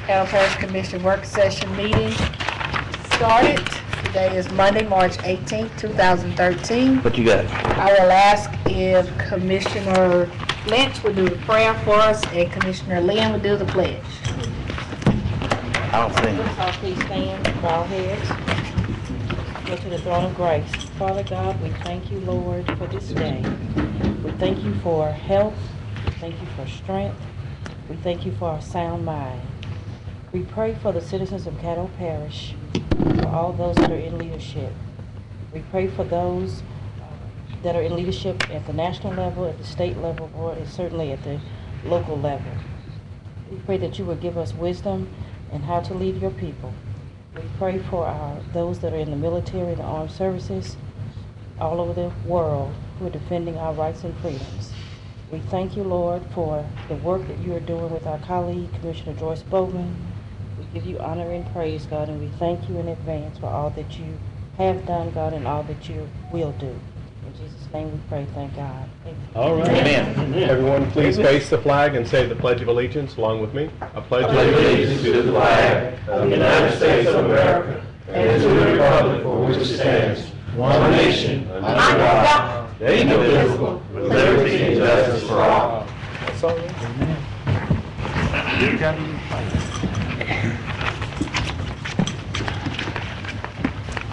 Caddo Parish Commission work session meeting started. Today is Monday, March 18th, 2013. What you got? I will ask if Commissioner Lynch will do the prayer for us and Commissioner Lynn will do the pledge. I don't think. Let's all please stand, bow heads, go to the throne of grace. Father God, we thank you, Lord, for this day. We thank you for health. We thank you for strength. We thank you for a sound mind. We pray for the citizens of Caddo Parish, for all those that are in leadership. We pray for those that are in leadership at the national level, at the state level, or certainly at the local level. We pray that you will give us wisdom and how to lead your people. We pray for those that are in the military, the armed services, all over the world who are defending our rights and freedoms. We thank you, Lord, for the work that you are doing with our colleague, Commissioner Joyce Bowman. We give you honor and praise, God, and we thank you in advance for all that you have done, God, and all that you will do. In Jesus' name we pray, thank God. Amen. All right. Amen. Everyone, please face the flag and say the Pledge of Allegiance along with me. I pledge allegiance to the flag of the United States of America and to the republic for which it stands, one nation, under God, indivisible, with liberty and justice for all. That's all right.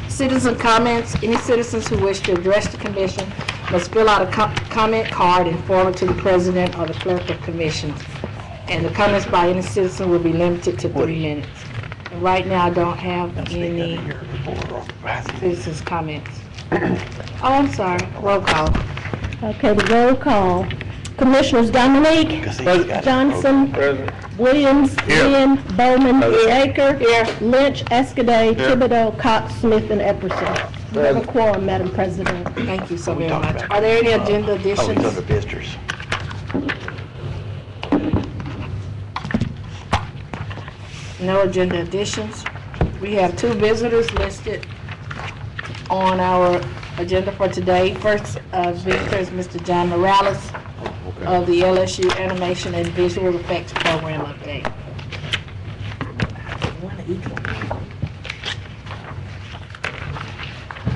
Citizen comments. Any citizens who wish to address the commission must fill out a comment card and forward it to the president or the clerk of commissions. And the comments by any citizen will be limited to 3 minutes. And right now I don't have any citizens' comments. Oh, I'm sorry. Roll call. Okay, the roll call. Commissioners Dominique, Johnson, Williams, Lynn, Bowman, Baker, Lynch, Escaday, Thibodeau, Cox, Smith, and Epperson. We have a quorum, Madam President. Thank you so very much. Are there any agenda additions? Oh, these other visitors. No agenda additions. We have 2 visitors listed on our agenda for today. First visitor is Mr. John Morales of the LSU Animation and Visual Effects Program update.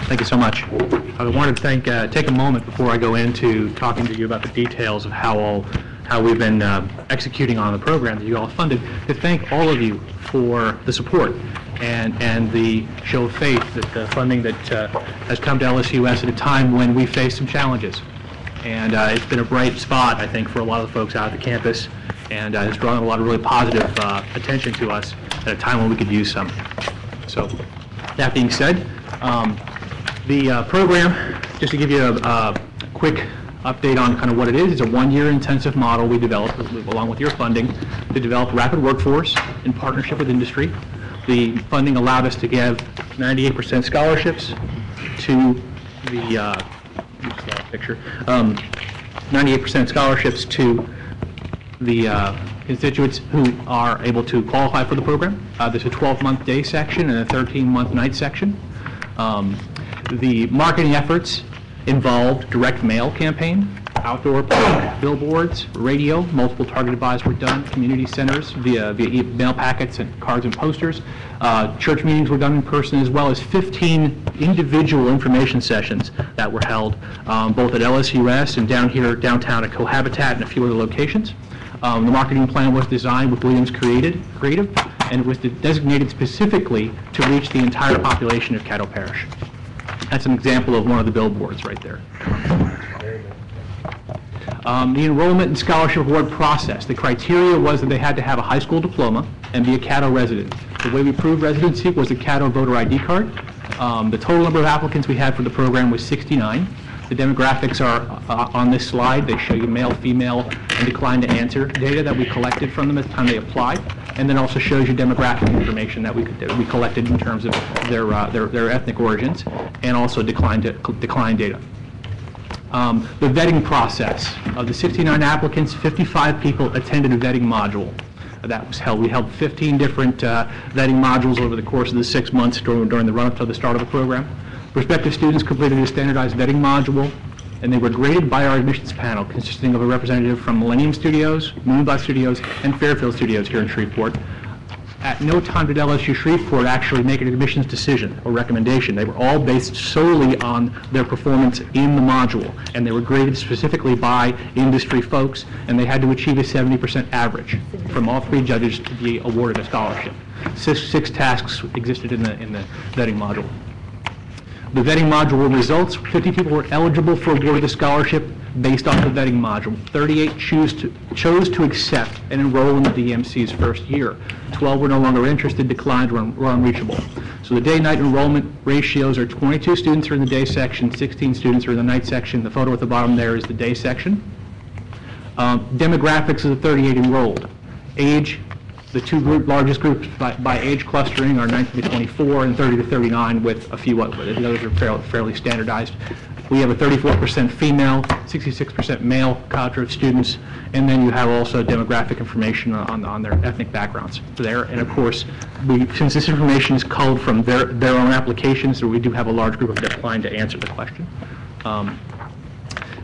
Thank you so much. I wanted to take a moment before I go into talking to you about the details of how we've been executing on the program that you all funded, to thank all of you for the support and the show of faith that the funding that has come to LSUS at a time when we faced some challenges. And it's been a bright spot, I think, for a lot of the folks out at the campus, and it's drawn a lot of really positive attention to us at a time when we could use some. So, that being said, the program, just to give you a quick update on kind of what it is, it's a 1-year intensive model we developed along with your funding to develop rapid workforce in partnership with industry. The funding allowed us to give 98% scholarships to the 98% scholarships to the constituents who are able to qualify for the program. There's a 12-month day section and a 13-month night section. The marketing efforts involved direct mail campaign, outdoor billboards, radio, multiple targeted buys were done, community centers via mail packets and cards and posters. Church meetings were done in person, as well as 15 individual information sessions that were held both at LSUS and down here downtown at Cohabitat and a few other locations. The marketing plan was designed with Williams Creative, and it was designated specifically to reach the entire population of Caddo Parish. That's an example of one of the billboards right there. The enrollment and scholarship award process. The criteria was that they had to have a high school diploma and be a Caddo resident. The way we proved residency was a Caddo voter ID card. The total number of applicants we had for the program was 69. The demographics are on this slide. They show you male, female, and declined to answer data that we collected from them at the time they applied, and then also shows you demographic information that we collected in terms of their ethnic origins, and also decline data. The vetting process. Of the 69 applicants, 55 people attended a vetting module. That was held. We held 15 different vetting modules over the course of the 6 months during the run-up to the start of the program. Prospective students completed a standardized vetting module, and they were graded by our admissions panel, consisting of a representative from Millennium Studios, Moonbot Studios, and Fairfield Studios here in Shreveport. At no time did LSU Shreveport actually make an admissions decision or recommendation. They were all based solely on their performance in the module, and they were graded specifically by industry folks, and they had to achieve a 70% average from all 3 judges to be awarded a scholarship. Six tasks existed in the vetting module. The vetting module results, 50 people were eligible for award of the scholarship based off the vetting module. 38 chose to accept and enroll in the DMC's first year. 12 were no longer interested, declined, or unreachable. So the day-night enrollment ratios are 22 students are in the day section, 16 students are in the night section. The photo at the bottom there is the day section. Demographics of the 38 enrolled. Age, the largest groups by age clustering are 19 to 24 and 30 to 39, with a few others. The others are fairly standardized. We have a 34% female, 66% male cadre of students, and then you have also demographic information on their ethnic backgrounds there. And of course, since this information is culled from their own applications, so we do have a large group of them applying to answer the question.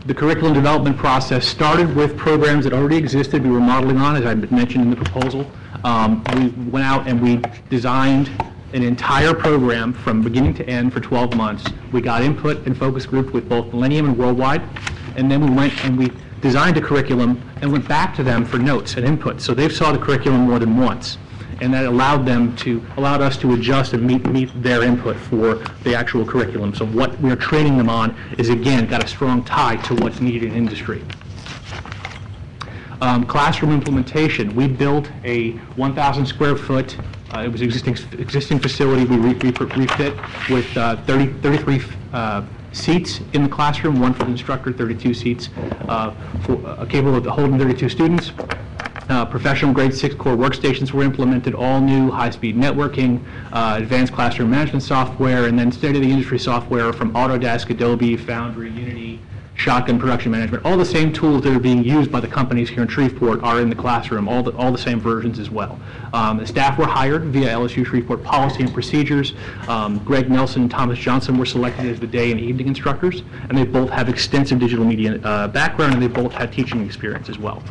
The curriculum development process started with programs that already existed we were modeling on, as I mentioned in the proposal. We went out and we designed an entire program from beginning to end for 12 months. We got input and focus group with both Millennium and Worldwide, and then we went and we designed a curriculum and went back to them for notes and input. So they've saw the curriculum more than once, and that allowed us to adjust and meet their input for the actual curriculum. So what we're training them on is, again, got a strong tie to what's needed in industry. Classroom implementation. We built a 1,000 square foot, it was existing facility we refit with 33 seats in the classroom, 1 for the instructor, 32 seats capable of holding 32 students. Professional grade 6 core workstations were implemented, all new high-speed networking, advanced classroom management software, and then state-of-the-industry software from Autodesk, Adobe, Foundry, Unity, Shotgun production management. All the same tools that are being used by the companies here in Shreveport are in the classroom, all the same versions as well. The staff were hired via LSU Shreveport policy and procedures. Greg Nelson and Thomas Johnson were selected as the day and evening instructors, and they both have extensive digital media background, and they both had teaching experience as well.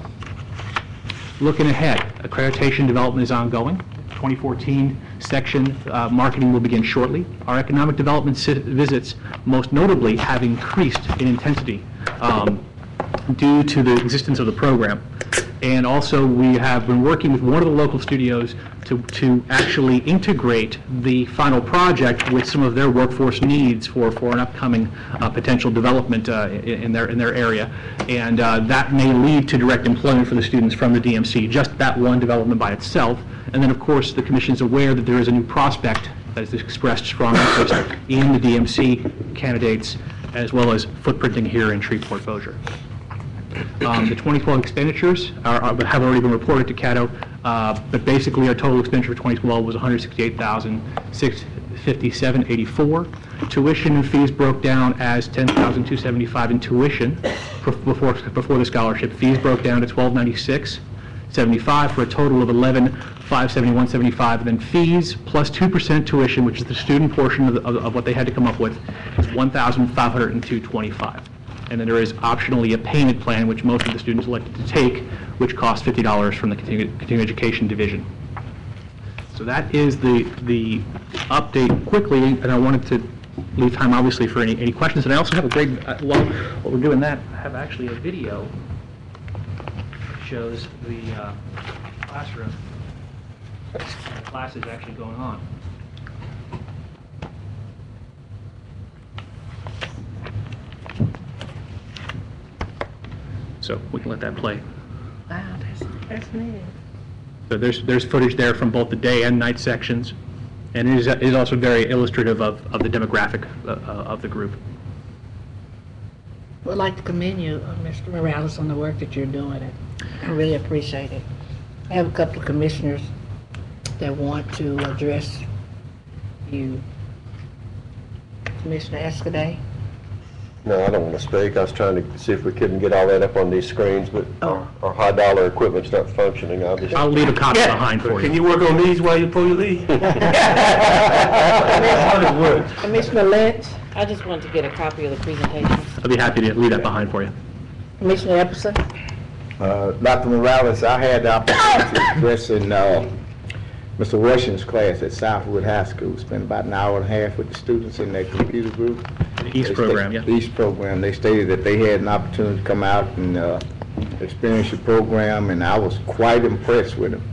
Looking ahead, accreditation development is ongoing. 2014 section marketing will begin shortly. Our economic development visits, most notably, have increased in intensity due to the existence of the program. And also, we have been working with one of the local studios to actually integrate the final project with some of their workforce needs for an upcoming potential development in their area. And that may lead to direct employment for the students from the DMC, just that one development by itself. And then, of course, the Commission is aware that there is a new prospect that has expressed strong interest in the DMC candidates, as well as footprinting here in Shreveport-Bossier. The 2012 expenditures have already been reported to Caddo, but basically our total expenditure for 2012 was $168,657.84. Tuition and fees broke down as $10,275 in tuition before the scholarship. Fees broke down to $1,296.75 for a total of $11,571.75. And then fees plus 2% tuition, which is the student portion of what they had to come up with, is $1,502.25. And then there is optionally a payment plan, which most of the students elected to take, which costs $50 from the continuing education division. So that is the update quickly, and I wanted to leave time, obviously, for any questions. And I also have a great, while we're doing that, I have actually a video that shows the classroom. The class is actually going on. So we can let that play. Wow, that's neat. So there's footage there from both the day and night sections, and it is also very illustrative of the demographic of the group. We'd like to commend you, Mr. Morales, on the work that you're doing. I really appreciate it. I have a couple of commissioners that want to address you. Commissioner Escaday? No, I don't want to speak. I was trying to see if we couldn't get all that up on these screens, but our high dollar equipment's not functioning, obviously. I'll leave a copy behind for you. Can you work on these before you leave? Commissioner Lynch? I just wanted to get a copy of the presentation. I'll be happy to leave that behind for you. Commissioner Epperson? Dr. Morales, I had the opportunity to address in Mr. Washington's class at Southwood High School. Spent about an hour and a half with the students in their computer group. The East program, yeah. The East program. They stated that they had an opportunity to come out and experience the program, and I was quite impressed with them.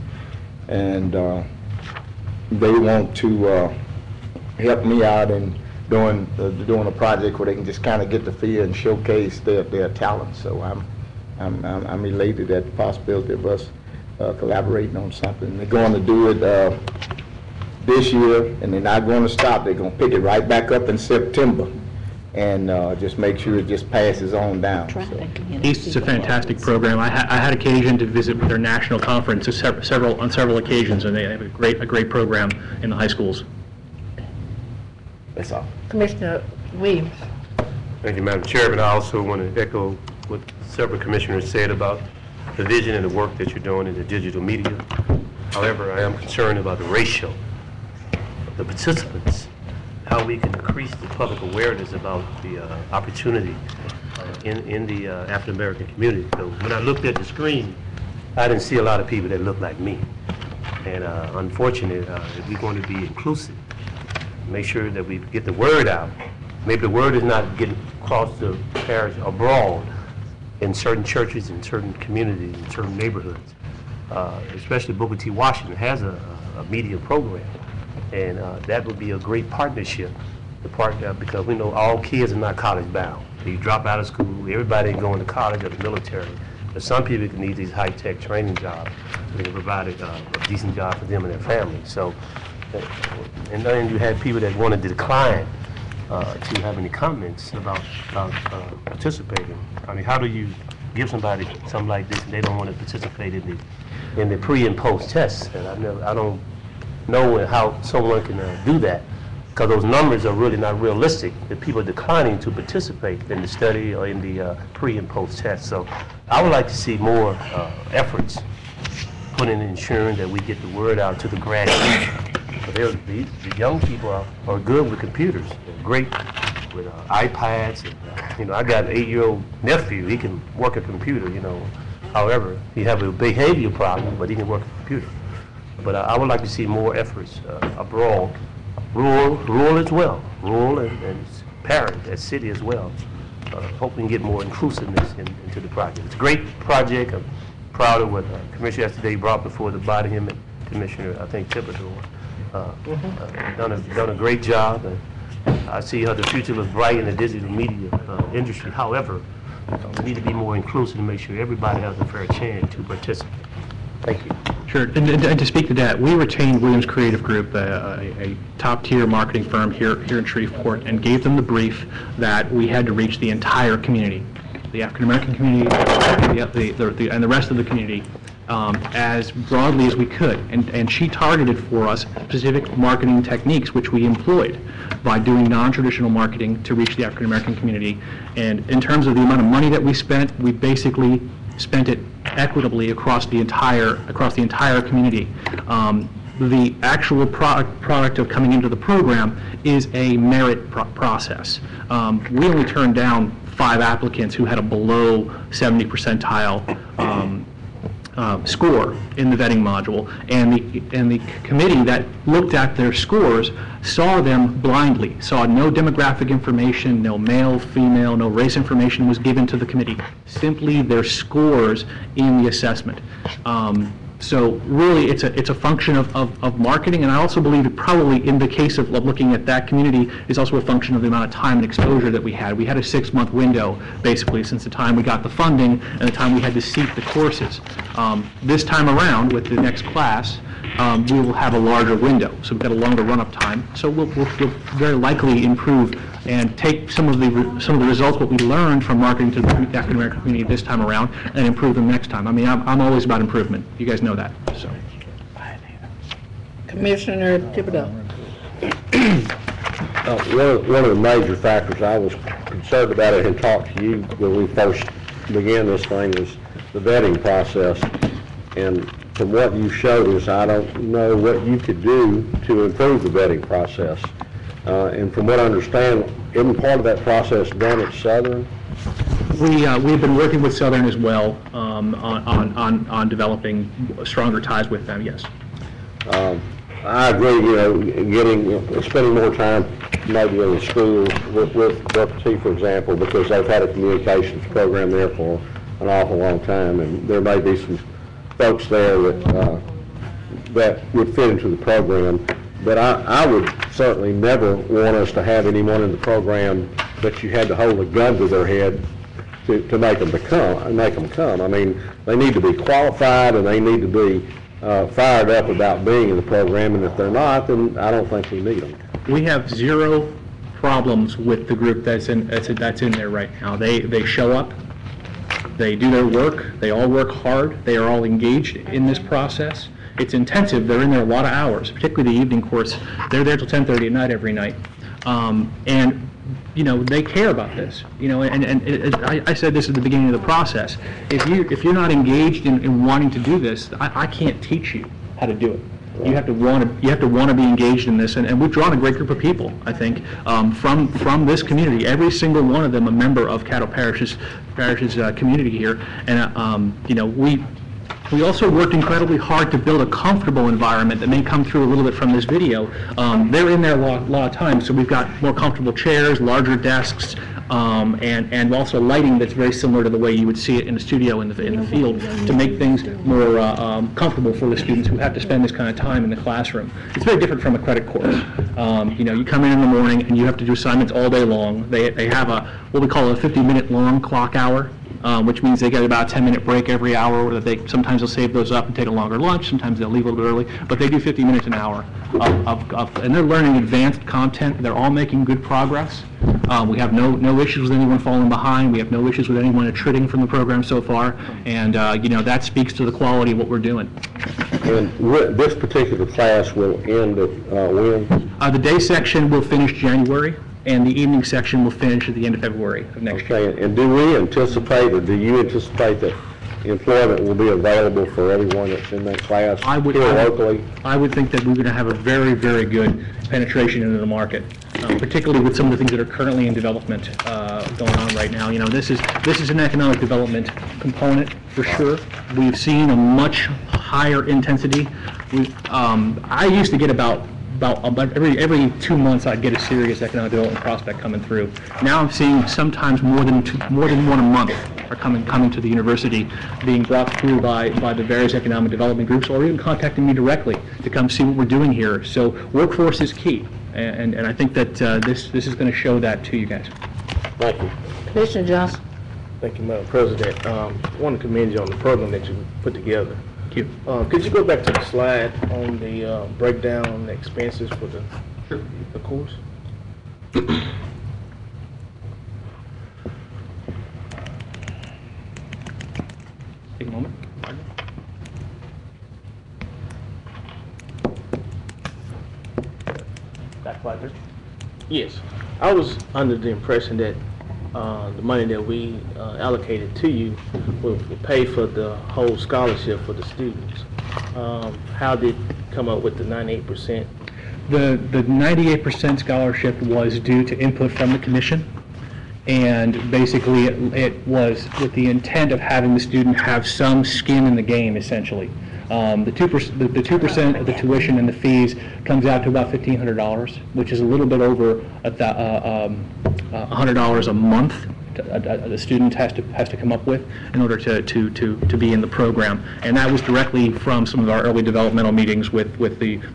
And they want to help me out in doing a project where they can just kind of get the feel and showcase their talent. So I'm elated at the possibility of us collaborating on something. They're going to do it this year, and they're not going to stop. They're going to pick it right back up in September, and just make sure it just passes on down. So. East is a fantastic program. I had occasion to visit with their national conference on several occasions, and they have a great program in the high schools. That's all. Commissioner Williams. Thank you, Madam Chairman. I also want to echo what several commissioners said about the vision and the work that you're doing in the digital media. However, I am concerned about the ratio of the participants, how we can increase the public awareness about the opportunity in the African American community. So when I looked at the screen, I didn't see a lot of people that look like me. And unfortunately, if we're going to be inclusive, make sure that we get the word out. Maybe the word is not getting across the parish abroad in certain churches, in certain communities, in certain neighborhoods. Especially Booker T. Washington has a media program, and that would be a great partnership. Because we know all kids are not college bound. You drop out of school, everybody ain't going to college or the military. But some people can need these high-tech training jobs. They can provide a decent job for them and their families. So, and then you have people that want to decline to have any comments about participating. I mean, how do you give somebody something like this and they don't want to participate in the pre and post tests? And I don't know how someone can do that, because those numbers are really not realistic. The people are declining to participate in the study or in the pre and post tests. So I would like to see more efforts put in ensuring that we get the word out to the graduates. The young people are good with computers. They're great with iPads. And, I got an 8-year-old nephew. He can work a computer, However, he have a behavior problem, but he can work a computer. But I would like to see more efforts abroad, rural as well, rural and parish, that city as well. Hope we can get more inclusiveness into the project. It's a great project. I'm proud of what Commissioner yesterday brought before the body, him and Commissioner, I think, Thibodeau. Done a great job. I see how the future looks bright in the digital media industry. However, we need to be more inclusive to make sure everybody has a fair chance to participate. Thank you. Sure, and to speak to that, we retained Williams Creative Group, a top-tier marketing firm here in Shreveport, and gave them the brief that we had to reach the entire community, the African-American community, and the rest of the community, as broadly as we could. And she targeted for us specific marketing techniques, which we employed by doing non-traditional marketing to reach the African-American community. And in terms of the amount of money that we spent, we basically spent it equitably across the entire community. The actual product of coming into the program is a merit process. We only turned down 5 applicants who had a below 70 percentile score in the vetting module, and the committee that looked at their scores saw them blindly, saw no demographic information, no male, female, no race information was given to the committee, simply their scores in the assessment. So really, it's a function of marketing, and I also believe it probably, in the case of looking at that community, is also a function of the amount of time and exposure that we had. We had a 6-month window, basically, since the time we got the funding and the time we had to seat the courses. This time around, with the next class, we will have a larger window, so we've got a longer run-up time. So we'll very likely improve and take some of the results, what we learned from marketing to the African American community this time around, and improve them next time. I mean, I'm always about improvement. You guys know that. So, Commissioner Thibodeau. One of the major factors I was concerned about it and talked to you when we first began this thing was the vetting process. And from what you showed us, I don't know what you could do to improve the vetting process. And from what I understand, isn't part of that process done at Southern? We've been working with Southern as well on developing stronger ties with them. Yes. I agree, spending more time maybe in the schools with Delta T, for example, because they've had a communications program there for an awful long time, and there may be some folks there that would fit into the program. But I would certainly never want us to have anyone in the program that you had to hold a gun to their head to make them come. I mean, they need to be qualified and they need to be fired up about being in the program, and if they're not, then I don't think we need them. We have zero problems with the group that's in there right now. They show up, they do their work, they all work hard, they are all engaged in this process. It's intensive, they're in there a lot of hours, particularly the evening course. They're there till 10:30 at night every night. And they care about this. I said this at the beginning of the process. If you're not engaged in wanting to do this, I can't teach you how to do it. You have to want to be engaged in this, and we've drawn a great group of people, I think, from this community. Every single one of them a member of Caddo Parish's community here, and we also worked incredibly hard to build a comfortable environment that may come through a little bit from this video. They're in there a lot of times, so we've got more comfortable chairs, larger desks, and also lighting that's very similar to the way you would see it in a studio in the field to make things more comfortable for the students who have to spend this kind of time in the classroom. It's very different from a credit course. You come in the morning and you have to do assignments all day long. They have what we call a 50-minute long clock hour. Which means they get about a 10-minute break every hour. Sometimes they'll save those up and take a longer lunch. Sometimes they'll leave a little bit early, but they do 50 minutes an hour and they're learning advanced content. They're all making good progress. We have no issues with anyone falling behind. We have no issues with anyone attriting from the program so far, and that speaks to the quality of what we're doing. And this particular class will end at when? The day section will finish January, and the evening section will finish at the end of February of next year. Okay, and do we anticipate, or do you anticipate that employment will be available for everyone that's in that class here locally? I would think that we're going to have a very, very good penetration into the market, particularly with some of the things that are currently in development going on right now. This is an economic development component for sure. We've seen a much higher intensity. I used to get about every 2 months I'd get a serious economic development prospect coming through. Now I'm seeing sometimes more than one a month are coming to the university, being brought through by the various economic development groups, or even contacting me directly to come see what we're doing here. So workforce is key, and I think that this is going to show that to you guys. Thank you. Commissioner Johnson. Thank you, Madam President. I want to commend you on the program that you put together. Thank you. Could you go back to the slide on the breakdown on the expenses for the course? Take a moment. Back slide there. Yes. I was under the impression that the money that we allocated to you will pay for the whole scholarship for the students. How did it come up with the 98%? The 98% scholarship was due to input from the commission, and basically it was with the intent of having the student have some skin in the game, essentially. The 2% of the tuition and the fees comes out to about $1,500, which is a little bit over $100 a month the student has to come up with in order to be in the program. And that was directly from some of our early developmental meetings with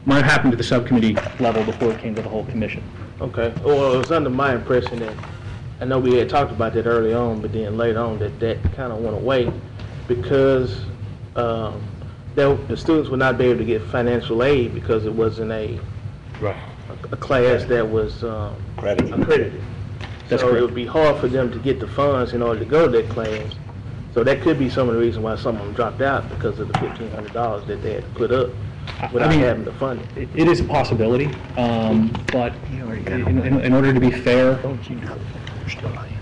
might have happened to the subcommittee level before it came to the whole commission. Okay. Well, it was under my impression that, I know we had talked about that early on, but then later on that kind of went away because the students would not be able to get financial aid because it wasn't a class that was accredited. That's so correct. It would be hard for them to get the funds in order to go to that class. So that could be some of the reasons why some of them dropped out, because of the $1,500 that they had to put up without having the funding. It is a possibility, but in order to be fair,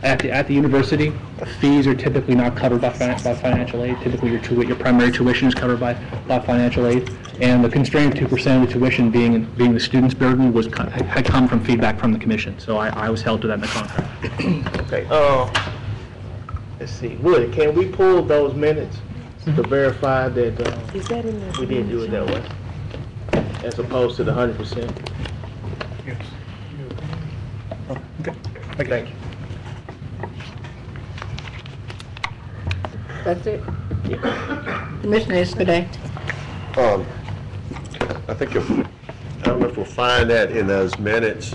at the university, fees are typically not covered by financial aid. Typically, your primary tuition is covered by financial aid, and the constraint of 2% of the tuition being the student's burden had come from feedback from the commission. So I was held to that in the contract. Okay. Let's see. Woody, can we pull those minutes to verify that we did do it that way? as opposed to the 100%. Thank you. That's it? Commissioner Escaday? I think I don't know if we'll find that in those minutes,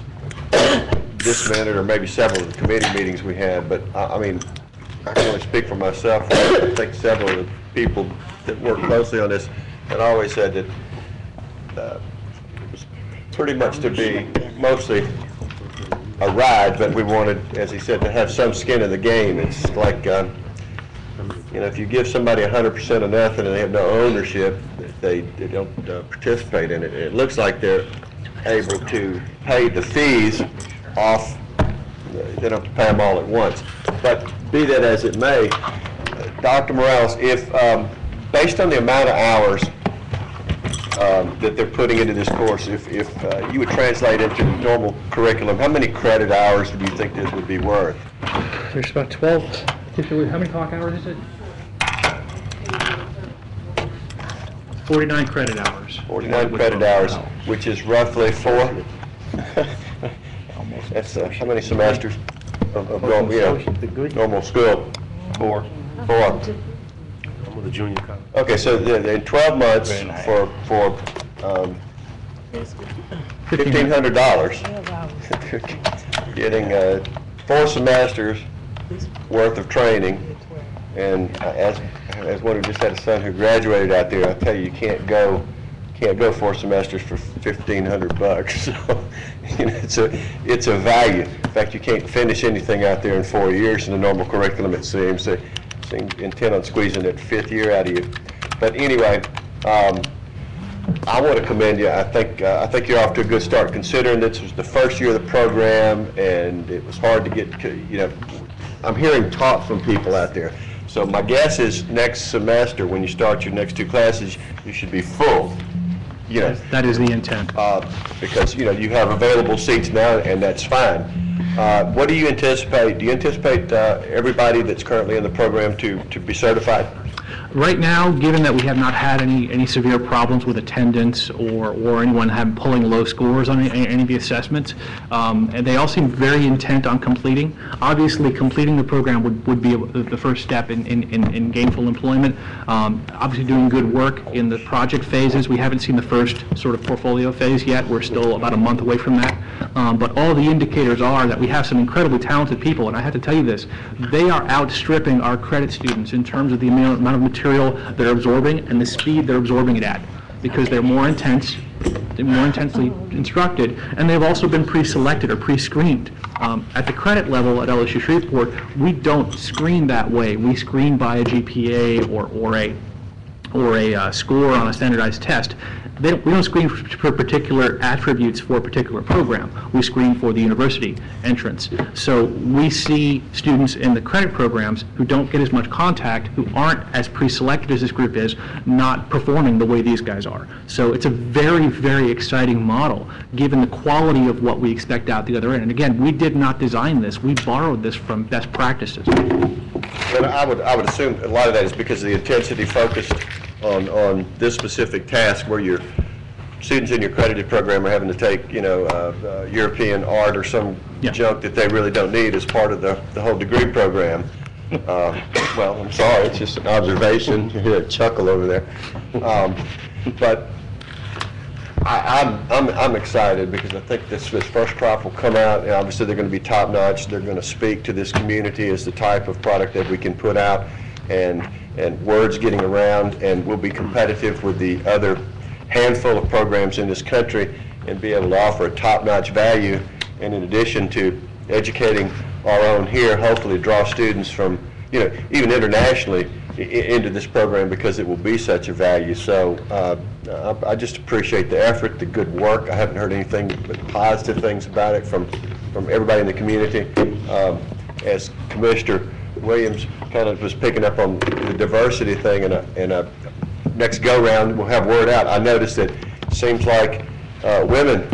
this minute, or maybe several of the committee meetings we had, but I mean, I can only speak for myself. I think several of the people that work closely on this had always said that it was pretty much to be mostly a ride, but we wanted, as he said, to have some skin in the game. It's like, you know, if you give somebody 100% of nothing and they have no ownership, they don't participate in it. It looks like they're able to pay the fees off. They don't have to pay them all at once. But be that as it may, Dr. Morales, if based on the amount of hours that they're putting into this course, if you would translate into the normal curriculum, how many credit hours do you think this would be worth? There's about 12, how many clock hours is it? 49 credit hours. 49 credit hours, which is roughly 4. That's how many semesters of normal school? 4. I'm with the junior college. Okay, so in 12 months for $1,500, getting 4 semesters worth of training. And as one who just had a son who graduated out there, I tell you, you can't go 4 semesters for $1,500. So, you know, it's a value. In fact, you can't finish anything out there in 4 years in the normal curriculum. It seems they seem intent on squeezing that 5th year out of you. But anyway, I want to commend you. I think you're off to a good start, considering this was the first year of the program, and it was hard to get. You know, I'm hearing talk from people out there. So my guess is next semester, when you start your next 2 classes, you should be full. You know, That is the intent. because you know you have available seats now, and that's fine. What do you anticipate? Do you anticipate everybody that's currently in the program to be certified? Right now, given that we have not had any severe problems with attendance or anyone pulling low scores on any of the assessments, and they all seem very intent on completing. Obviously, completing the program would be the first step in gainful employment. Obviously, doing good work in the project phases. We haven't seen the first sort of portfolio phase yet. We're still about a month away from that. But all the indicators are that we have some incredibly talented people, and I have to tell you this, they are outstripping our credit students in terms of the amount of material they're absorbing and the speed they're absorbing it at, because they're more intensely instructed, and they've also been pre-selected or pre-screened. At the credit level at LSU Shreveport, we don't screen that way. We screen by a GPA or a score on a standardized test. We don't screen for particular attributes for a particular program. We screen for the university entrance. So we see students in the credit programs who don't get as much contact, who aren't as pre-selected as this group is, not performing the way these guys are. So it's a very, very exciting model, given the quality of what we expect out the other end. And again, we did not design this. We borrowed this from best practices. And I would assume a lot of that is because of the intensity focused on this specific task, where your students in your accredited program are having to take, you know, European art or some junk that they really don't need as part of the whole degree program. Well, I'm sorry, it's just an observation. You hear a chuckle over there. But I'm excited because I think this first crop will come out, and obviously they're going to be top notch. They're going to speak to this community as the type of product that we can put out, and words getting around, and we'll be competitive with the other handful of programs in this country and be able to offer a top-notch value, and in addition to educating our own here, hopefully draw students from, you know, even internationally into this program, because it will be such a value. So I just appreciate the effort, the good work. I haven't heard anything but positive things about it from everybody in the community. As Commissioner Williams kind of was picking up on the diversity thing, and next go-round we'll have word out. I noticed that it seems like women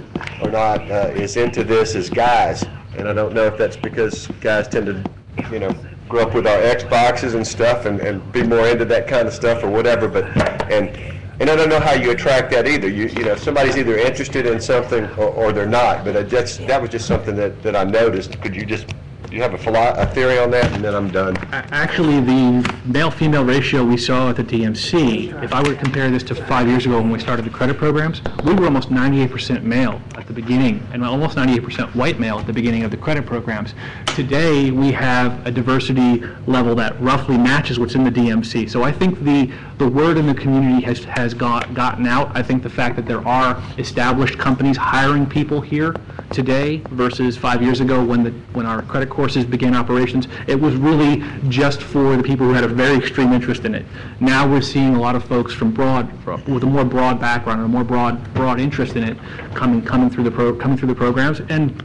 are not as into this as guys, and I don't know if that's because guys tend to, you know, grow up with our Xboxes and stuff and be more into that kind of stuff or whatever, but and And I don't know how you attract that either. You know, if somebody's either interested in something or they're not, but that was just something that I noticed. Could you just, do you have a theory on that, and then I'm done? Actually, the male-female ratio we saw at the DMC, if I were to compare this to 5 years ago when we started the credit programs, we were almost 98% male at the beginning, and almost 98% white male at the beginning of the credit programs. Today, we have a diversity level that roughly matches what's in the DMC. So I think the word in the community has gotten out. I think the fact that there are established companies hiring people here today versus 5 years ago when our credit courses began operations, it was really just for the people who had a very extreme interest in it. Now we're seeing a lot of folks with a more broad background and a more broad interest in it coming through the programs. And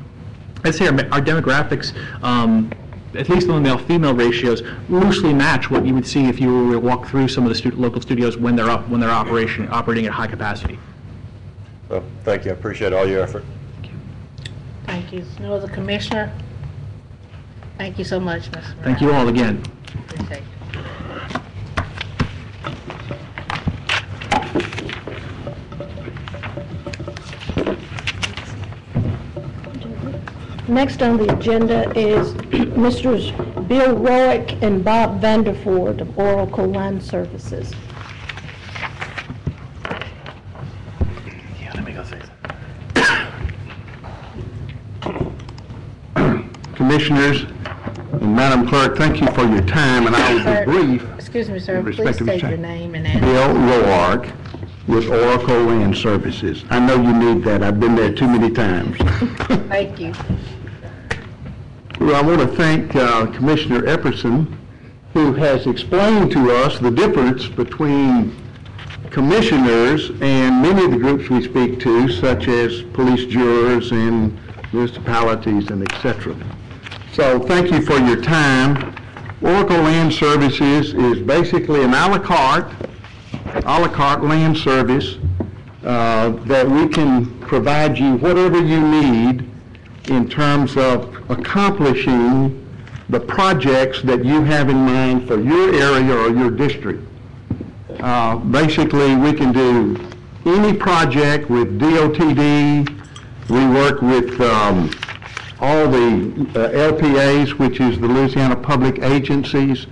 I'd say our demographics, at least on the male-female ratios, loosely match what you would see if you were to walk through some of the local studios when they're operating at high capacity. Well, thank you. I appreciate all your effort. Thank you. No other commissioner? Thank you so much, Mr. Brown. Thank you all again. Appreciate it. Next on the agenda is Mr. Bill Roick and Bob Vanderford of Oracle Land Services. Yeah, let me go say that. Commissioners and Madam Clerk, thank you for your time, and I will Sir, be brief. Excuse me, sir. in Please respect of state your your time. name and address. Bill Roark with Oracle Land Services. I know you need that. I've been there too many times. Thank you. Well, I want to thank Commissioner Epperson, who has explained to us the difference between commissioners and many of the groups we speak to, such as police jurors and municipalities and et cetera. So thank you for your time. Oracle Land Services is basically an a la carte land service that we can provide you whatever you need in terms of accomplishing the projects that you have in mind for your area or your district. Basically, we can do any project with DOTD. We work with all the LPAs, which is the Louisiana Public Agencies,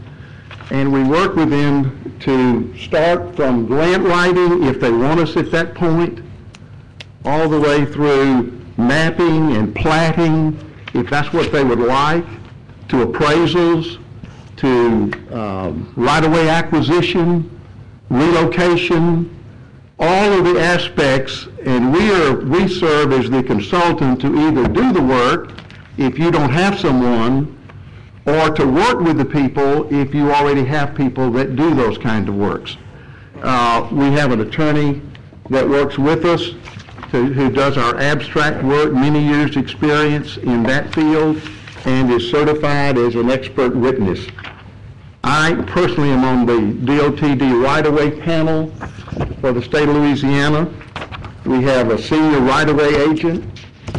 and we work with them to start from grant writing, if they want us at that point, all the way through mapping and platting, if that's what they would like, to appraisals, to right-of-way acquisition, relocation, all of the aspects, and we serve as the consultant to either do the work if you don't have someone, or to work with the people if you already have people that do those kind of works. We have an attorney that works with us who does our abstract work, many years' experience in that field, and is certified as an expert witness. I personally am on the DOTD right-of-way panel for the state of Louisiana. We have a senior right-of-way agent.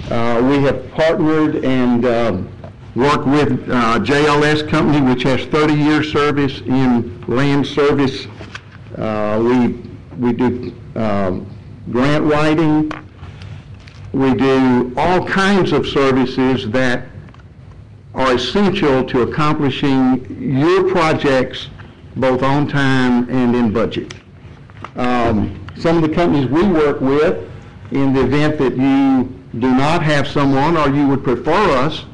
We have partnered and worked with JLS Company, which has 30-year service in land service. We do grant writing. We do all kinds of services that are essential to accomplishing your projects both on time and in budget. Some of the companies we work with, in the event that you do not have someone or you would prefer us,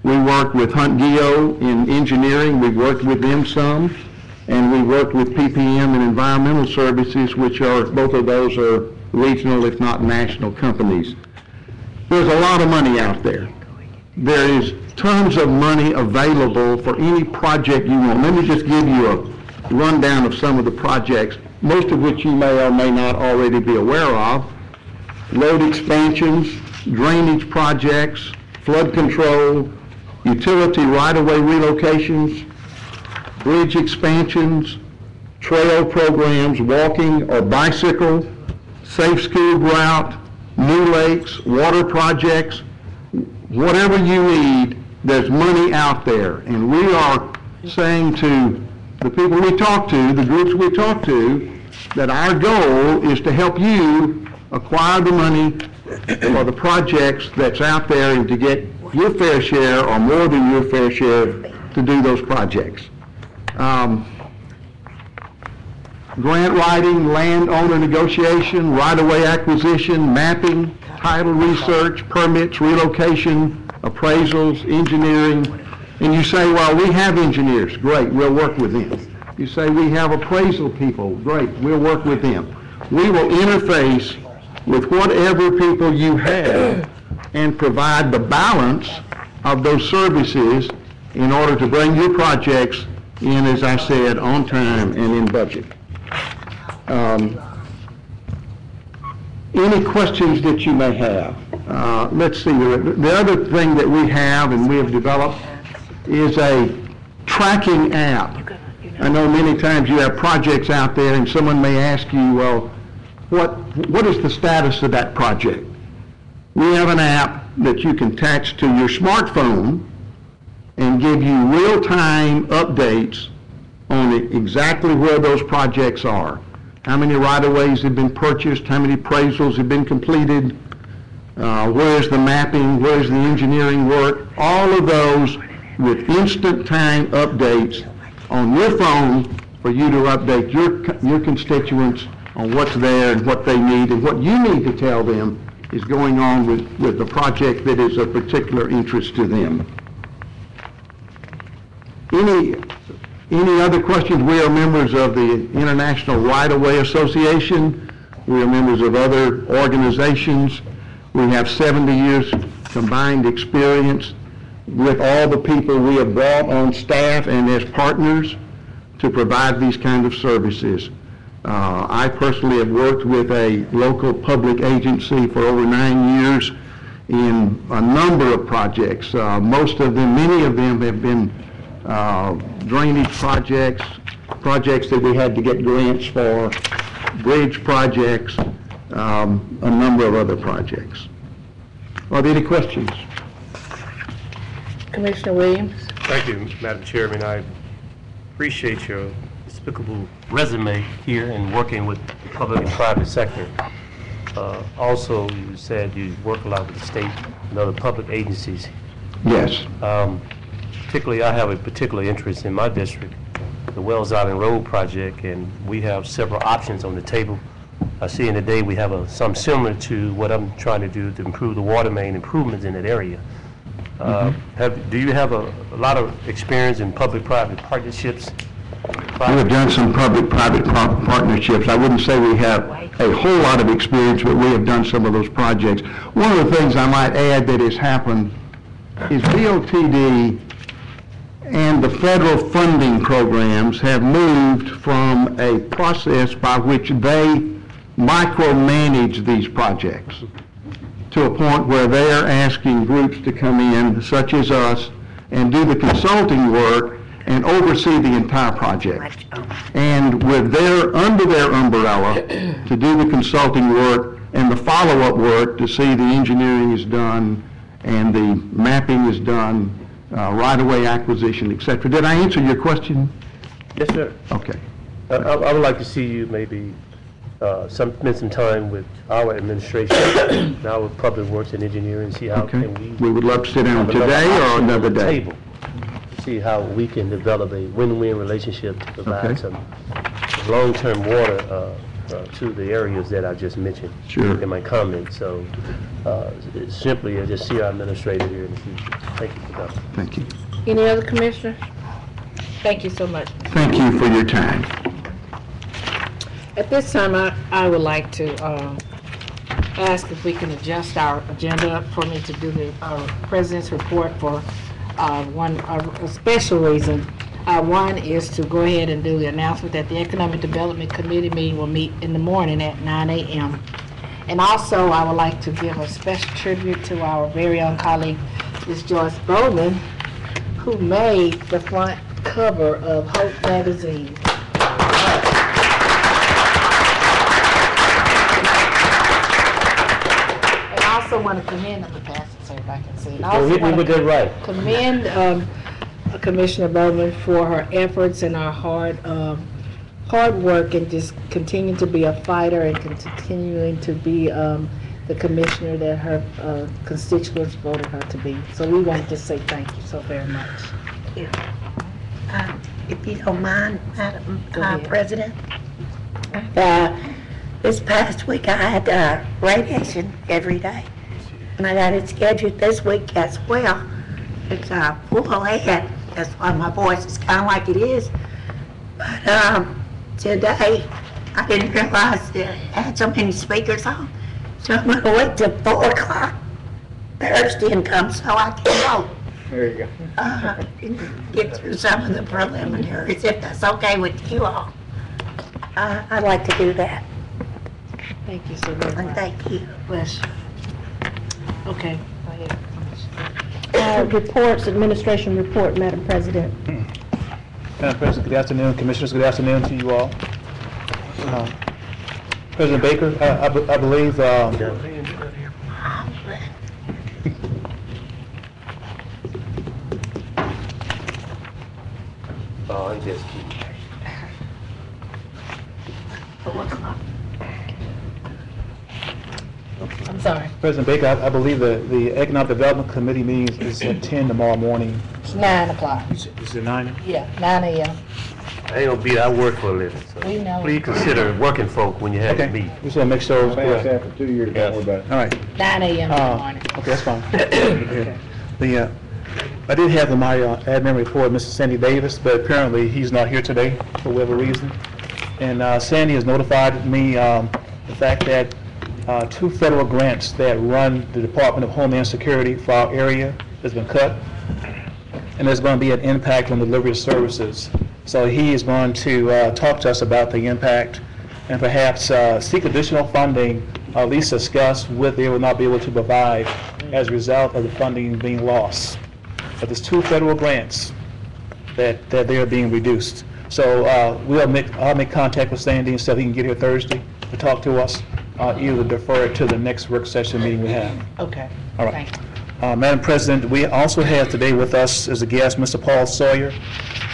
we work with Hunt Geo in engineering. We've worked with them some, and we worked with PPM and Environmental Services, which are, both of those are regional, if not national companies. There's a lot of money out there. There is tons of money available for any project you want. Let me just give you a rundown of some of the projects, most of which you may or may not already be aware of. Road expansions, drainage projects, flood control, utility right-of-way relocations, bridge expansions, trail programs, walking or bicycle, safe school route, new lakes, water projects, whatever you need, there's money out there. And we are saying to the people we talk to, the groups we talk to, that our goal is to help you acquire the money for the projects that's out there and to get your fair share or more than your fair share to do those projects. Grant writing, landowner negotiation, right-of-way acquisition, mapping, title research, permits, relocation, appraisals, engineering. And you say, well, we have engineers. Great, we'll work with them. You say we have appraisal people. Great, we'll work with them. We will interface with whatever people you have and provide the balance of those services in order to bring your projects in, as I said, on time and in budget. Any questions that you may have? Let's see, the other thing that we have and we have developed is a tracking app. I know many times you have projects out there and someone may ask you, well, what is the status of that project? We have an app that you can attach to your smartphone and give you real-time updates on exactly where those projects are. How many right-of-ways have been purchased, how many appraisals have been completed, where's the mapping, where's the engineering work, all of those with instant time updates on your phone for you to update your constituents on what's there and what they need and what you need to tell them is going on with the project that is of particular interest to them. Any other questions? We are members of the International Right-of-Way Association. We are members of other organizations. We have 70 years combined experience with all the people we have brought on staff and as partners to provide these kind of services. I personally have worked with a local public agency for over 9 years in a number of projects. Most of them, many of them have been drainage projects that we had to get grants for, bridge projects, a number of other projects. Are there any questions? Commissioner Williams? Thank you, Madam Chairman. I appreciate your despicable resume here in working with the public and private sector. Also, you said you work a lot with the state and other public agencies. Yes. Particularly, I have a particular interest in my district, the Wells Island Road project, and we have several options on the table. I see in the day we have some similar to what I'm trying to do to improve the water main improvements in that area. Do you have a lot of experience in public-private partnerships? We have done some public-private partnerships. I wouldn't say we have a whole lot of experience, but we have done some of those projects. One of the things I might add that has happened is DOTD and the federal funding programs have moved from a process by which they micromanage these projects to a point where they are asking groups to come in, such as us, and do the consulting work and oversee the entire project. And with under their umbrella, to do the consulting work and the follow-up work to see the engineering is done and the mapping is done, right-of-way acquisition, et cetera. Did I answer your question? Yes, sir. Okay. I would like to see you maybe spend some time with our administration, our public works and engineering, see how Okay. can We would love to sit down today or another day. table, see how we can develop a win-win relationship to provide Okay. some long-term water to the areas that I just mentioned Sure. in my comments. So simply, I just see our administrator here in the future. Thank you for coming. Thank you. Any other commissioners? Thank you so much. Thank you for your time. At this time, I would like to ask if we can adjust our agenda for me to do our president's report for a special reason. One is to go ahead and do the announcement that the Economic Development Committee meeting will meet in the morning at 9 a.m. And also, I would like to give a special tribute to our very own colleague, Ms. Joyce Bowman, who made the front cover of Hope magazine. And I also want to commend, let me pass it so everybody can see. And I also want to commend Commissioner Bowman for her efforts and her hard hard work and just continuing to be a fighter and continuing to be the commissioner that her constituents voted her to be. So we want to say thank you so very much. If you don't mind, Madam Go ahead. President, this past week I had radiation every day, and I got it scheduled this week as well. It's full ahead. That's why my voice is kind of like it is. But today I didn't realize that it had so many speakers on, so I'm going to wait till 4 o'clock Thursday and come so I can vote. There you go. Get through some of the preliminaries, if that's okay with you all. I'd like to do that. Thank you so very And much. thank you. Bless you. Okay, go ahead. Reports, administration report, Madam President. Madam President, good afternoon. Commissioners, good afternoon to you all. President Baker, I believe I'm just kidding. I'm sorry. President Baker, I believe the Economic Development Committee meeting is at 10 tomorrow morning. It's 9 o'clock. Is it 9? Yeah, 9 a.m. I ain't gonna be, I work for a living, so We know. please consider working folk when you have your Okay, meeting. just want to make sure. Passed that for 2 years, don't worry about it. All right. 9 a.m. in the morning. Okay, that's fine. I did have in my admin report Mr. Sandy Davis, but apparently he's not here today for whatever reason. And Sandy has notified me the fact that 2 federal grants that run the Department of Homeland Security for our area has been cut, and there's going to be an impact on delivery of services. So he is going to talk to us about the impact and perhaps seek additional funding, at least discuss what they will not be able to provide as a result of the funding being lost. But there's 2 federal grants that they are being reduced. So I'll make contact with Sandy and see if he can get here Thursday to talk to us, either defer it to the next work session meeting we have. Okay. All right. Thank you. Madam President, we also have today with us as a guest Mr. Paul Sawyer.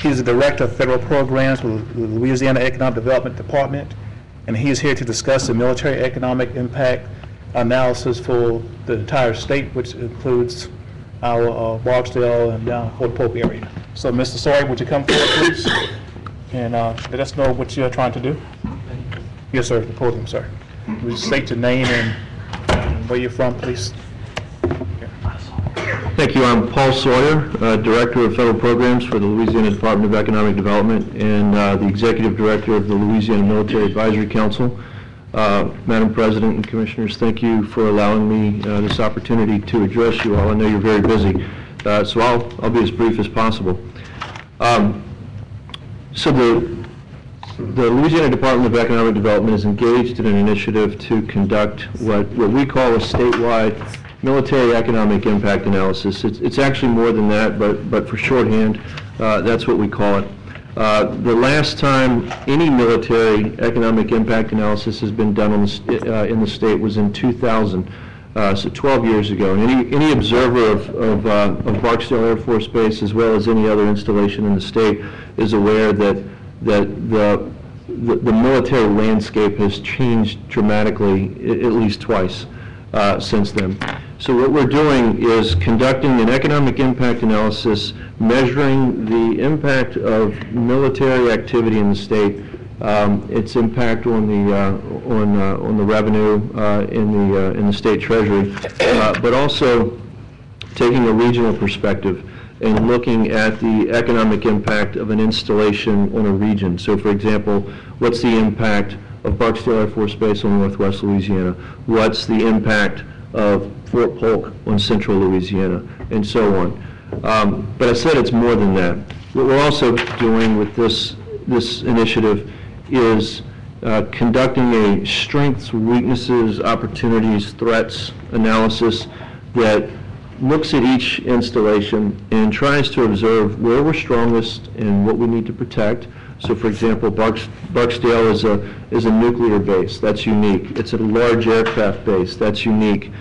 He's the Director of Federal Programs with the Louisiana Economic Development Department, and he is here to discuss the military economic impact analysis for the entire state, which includes our Barksdale and Fort Pope area. So, Mr. Sawyer, would you come forward, please, and let us know what you're trying to do? Yes, sir, the podium, sir. Would you state your name and where you're from, please? Thank you. I'm Paul Sawyer, Director of Federal Programs for the Louisiana Department of Economic Development and the Executive Director of the Louisiana Military Advisory Council. Madam President and Commissioners, thank you for allowing me this opportunity to address you all. I know you're very busy, so I'll be as brief as possible. So the Louisiana Department of Economic Development is engaged in an initiative to conduct what we call a statewide military economic impact analysis. It's actually more than that, but for shorthand, that's what we call it. The last time any military economic impact analysis has been done on in the state was in 2000, so 12 years ago. And any observer of Barksdale Air Force Base, as well as any other installation in the state, is aware that the military landscape has changed dramatically at least twice since then. So what we're doing is conducting an economic impact analysis, measuring the impact of military activity in the state, its impact on the revenue in the state treasury, but also taking a regional perspective and looking at the economic impact of an installation on a region. So, for example, what's the impact of Barksdale Air Force Base on Northwest Louisiana? What's the impact of Fort Polk on Central Louisiana, and so on. But I said it's more than that. What we're also doing with this initiative is conducting a strengths, weaknesses, opportunities, threats analysis that looks at each installation and tries to observe where we're strongest and what we need to protect. So, for example, Barksdale is a nuclear base. That's unique. It's a large aircraft base. That's unique.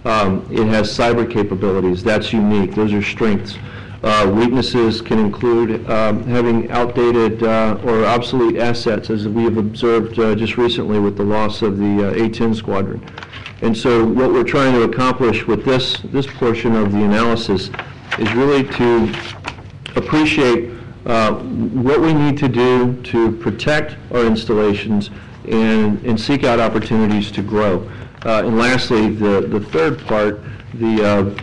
It has cyber capabilities. That's unique. Those are strengths. Weaknesses can include having outdated or obsolete assets, as we have observed just recently with the loss of the A-10 squadron. And so what we're trying to accomplish with this portion of the analysis is really to appreciate what we need to do to protect our installations and seek out opportunities to grow. And lastly, the third part, the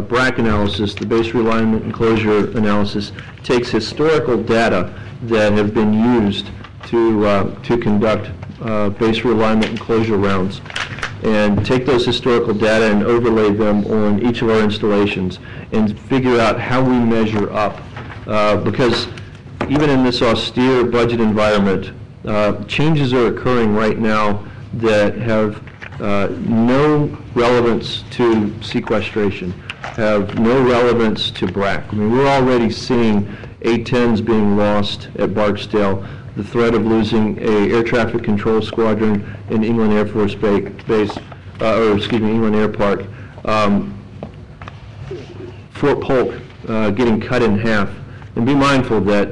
BRAC analysis, the base realignment and closure analysis, takes historical data that have been used to conduct base realignment and closure rounds, and take those historical data and overlay them on each of our installations and figure out how we measure up. Because even in this austere budget environment, changes are occurring right now that have no relevance to sequestration, have no relevance to BRAC. I mean, we're already seeing A-10s being lost at Barksdale, the threat of losing a air traffic control squadron in England Air Force Base, England Air Park. Fort Polk getting cut in half. And be mindful that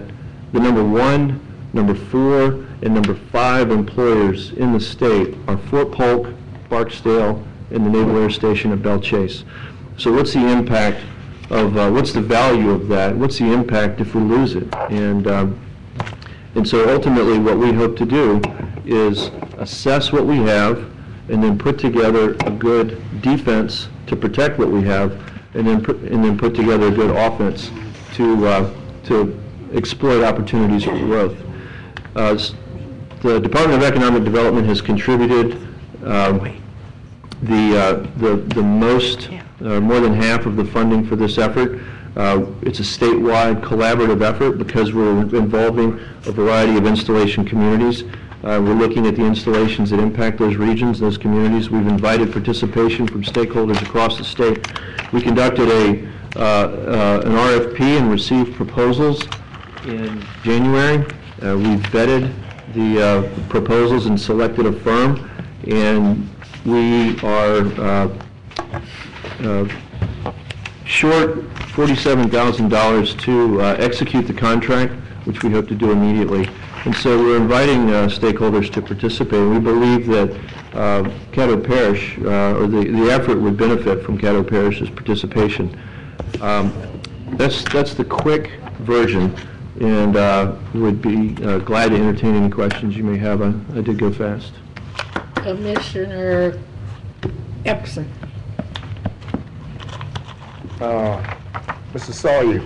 the number 1, number 4, and number 5 employers in the state are Fort Polk, Barksdale, and the Naval Air Station at Belle Chase. So what's the impact of, what's the value of that? What's the impact if we lose it? And so ultimately what we hope to do is assess what we have and then put together a good defense to protect what we have, and then put together a good offense to exploit opportunities for growth. The Department of Economic Development has contributed the most, more than half of the funding for this effort. It's a statewide collaborative effort because we're involving a variety of installation communities. We're looking at the installations that impact those regions, those communities. We've invited participation from stakeholders across the state. We conducted an RFP and received proposals in January. We vetted the proposals and selected a firm, and we are short $47,000 to execute the contract, which we hope to do immediately. And so we're inviting stakeholders to participate. We believe that Caddo Parish, or the effort would benefit from Caddo Parish's participation. That's the quick version, and would be glad to entertain any questions you may have. I did go fast. Commissioner Epson. Mr. Sawyer,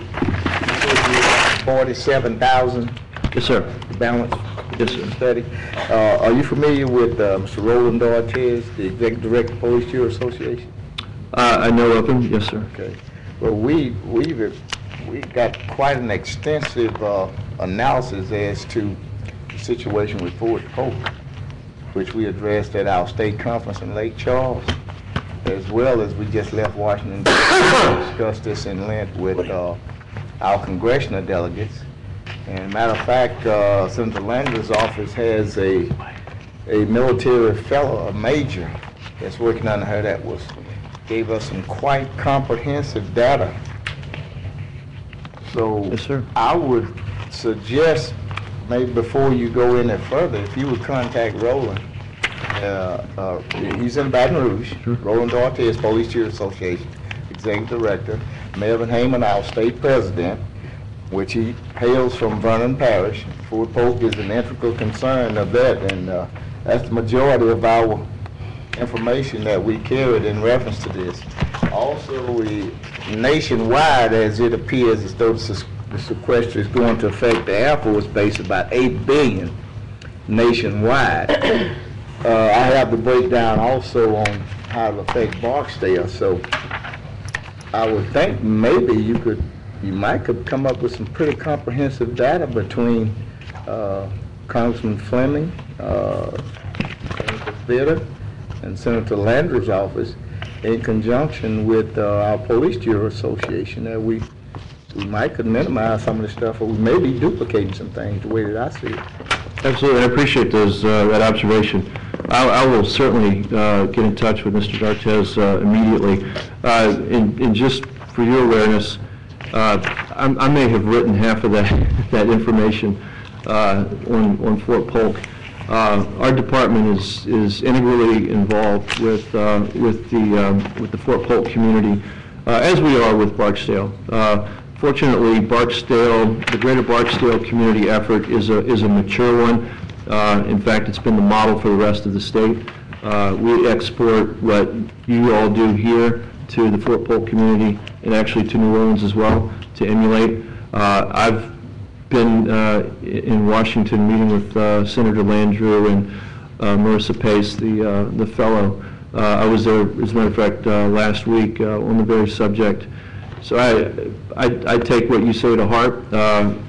47,000. Yes, sir. Balance. Yes, sir. Study. Are you familiar with Mr. Roland Ortiz, the Executive Director of Police Bureau Association? I know of him. Yes, sir. Okay. Well, we got quite an extensive analysis as to the situation with Fort Polk, which we addressed at our state conference in Lake Charles, as well as we just left Washington to discuss this in length with our congressional delegates. And matter of fact, Senator Landry's office has a military fellow, a major, that's working under her that gave us some quite comprehensive data. So yes, sir. I would suggest maybe before you go any further, if you would contact Roland. He's in Baton Rouge. Sure. Roland Ortiz, Police Bureau Association, Executive Director. Melvin Heyman, our state president, which he hails from Vernon Parish. Fort Polk is an integral concern of that, and that's the majority of our information that we carried in reference to this. Also, we nationwide, as it appears as though the sequester is going to affect the Air Force Base about $8 billion nationwide. I have the breakdown also on how it affects Barksdale, so I would think maybe you might could come up with some pretty comprehensive data between Congressman Fleming, Senator Vitter, and Senator Landry's office in conjunction with our Police Bureau Association, that we might could minimize some of the stuff, or we may be duplicating some things the way that I see it. Absolutely, I appreciate that observation. I will certainly get in touch with Mr. D'Artes immediately. And just for your awareness, I may have written half of that information on Fort Polk. Our department is integrally involved with the Fort Polk community, as we are with Barksdale. Fortunately, the greater Barksdale community effort is a mature one. In fact, it's been the model for the rest of the state. We export what you all do here to the Fort Polk community and actually to New Orleans as well to emulate. I've been in Washington meeting with Senator Landrieu and Marissa Pace, the fellow. I was there, as a matter of fact, last week on the very subject. So I take what you say to heart.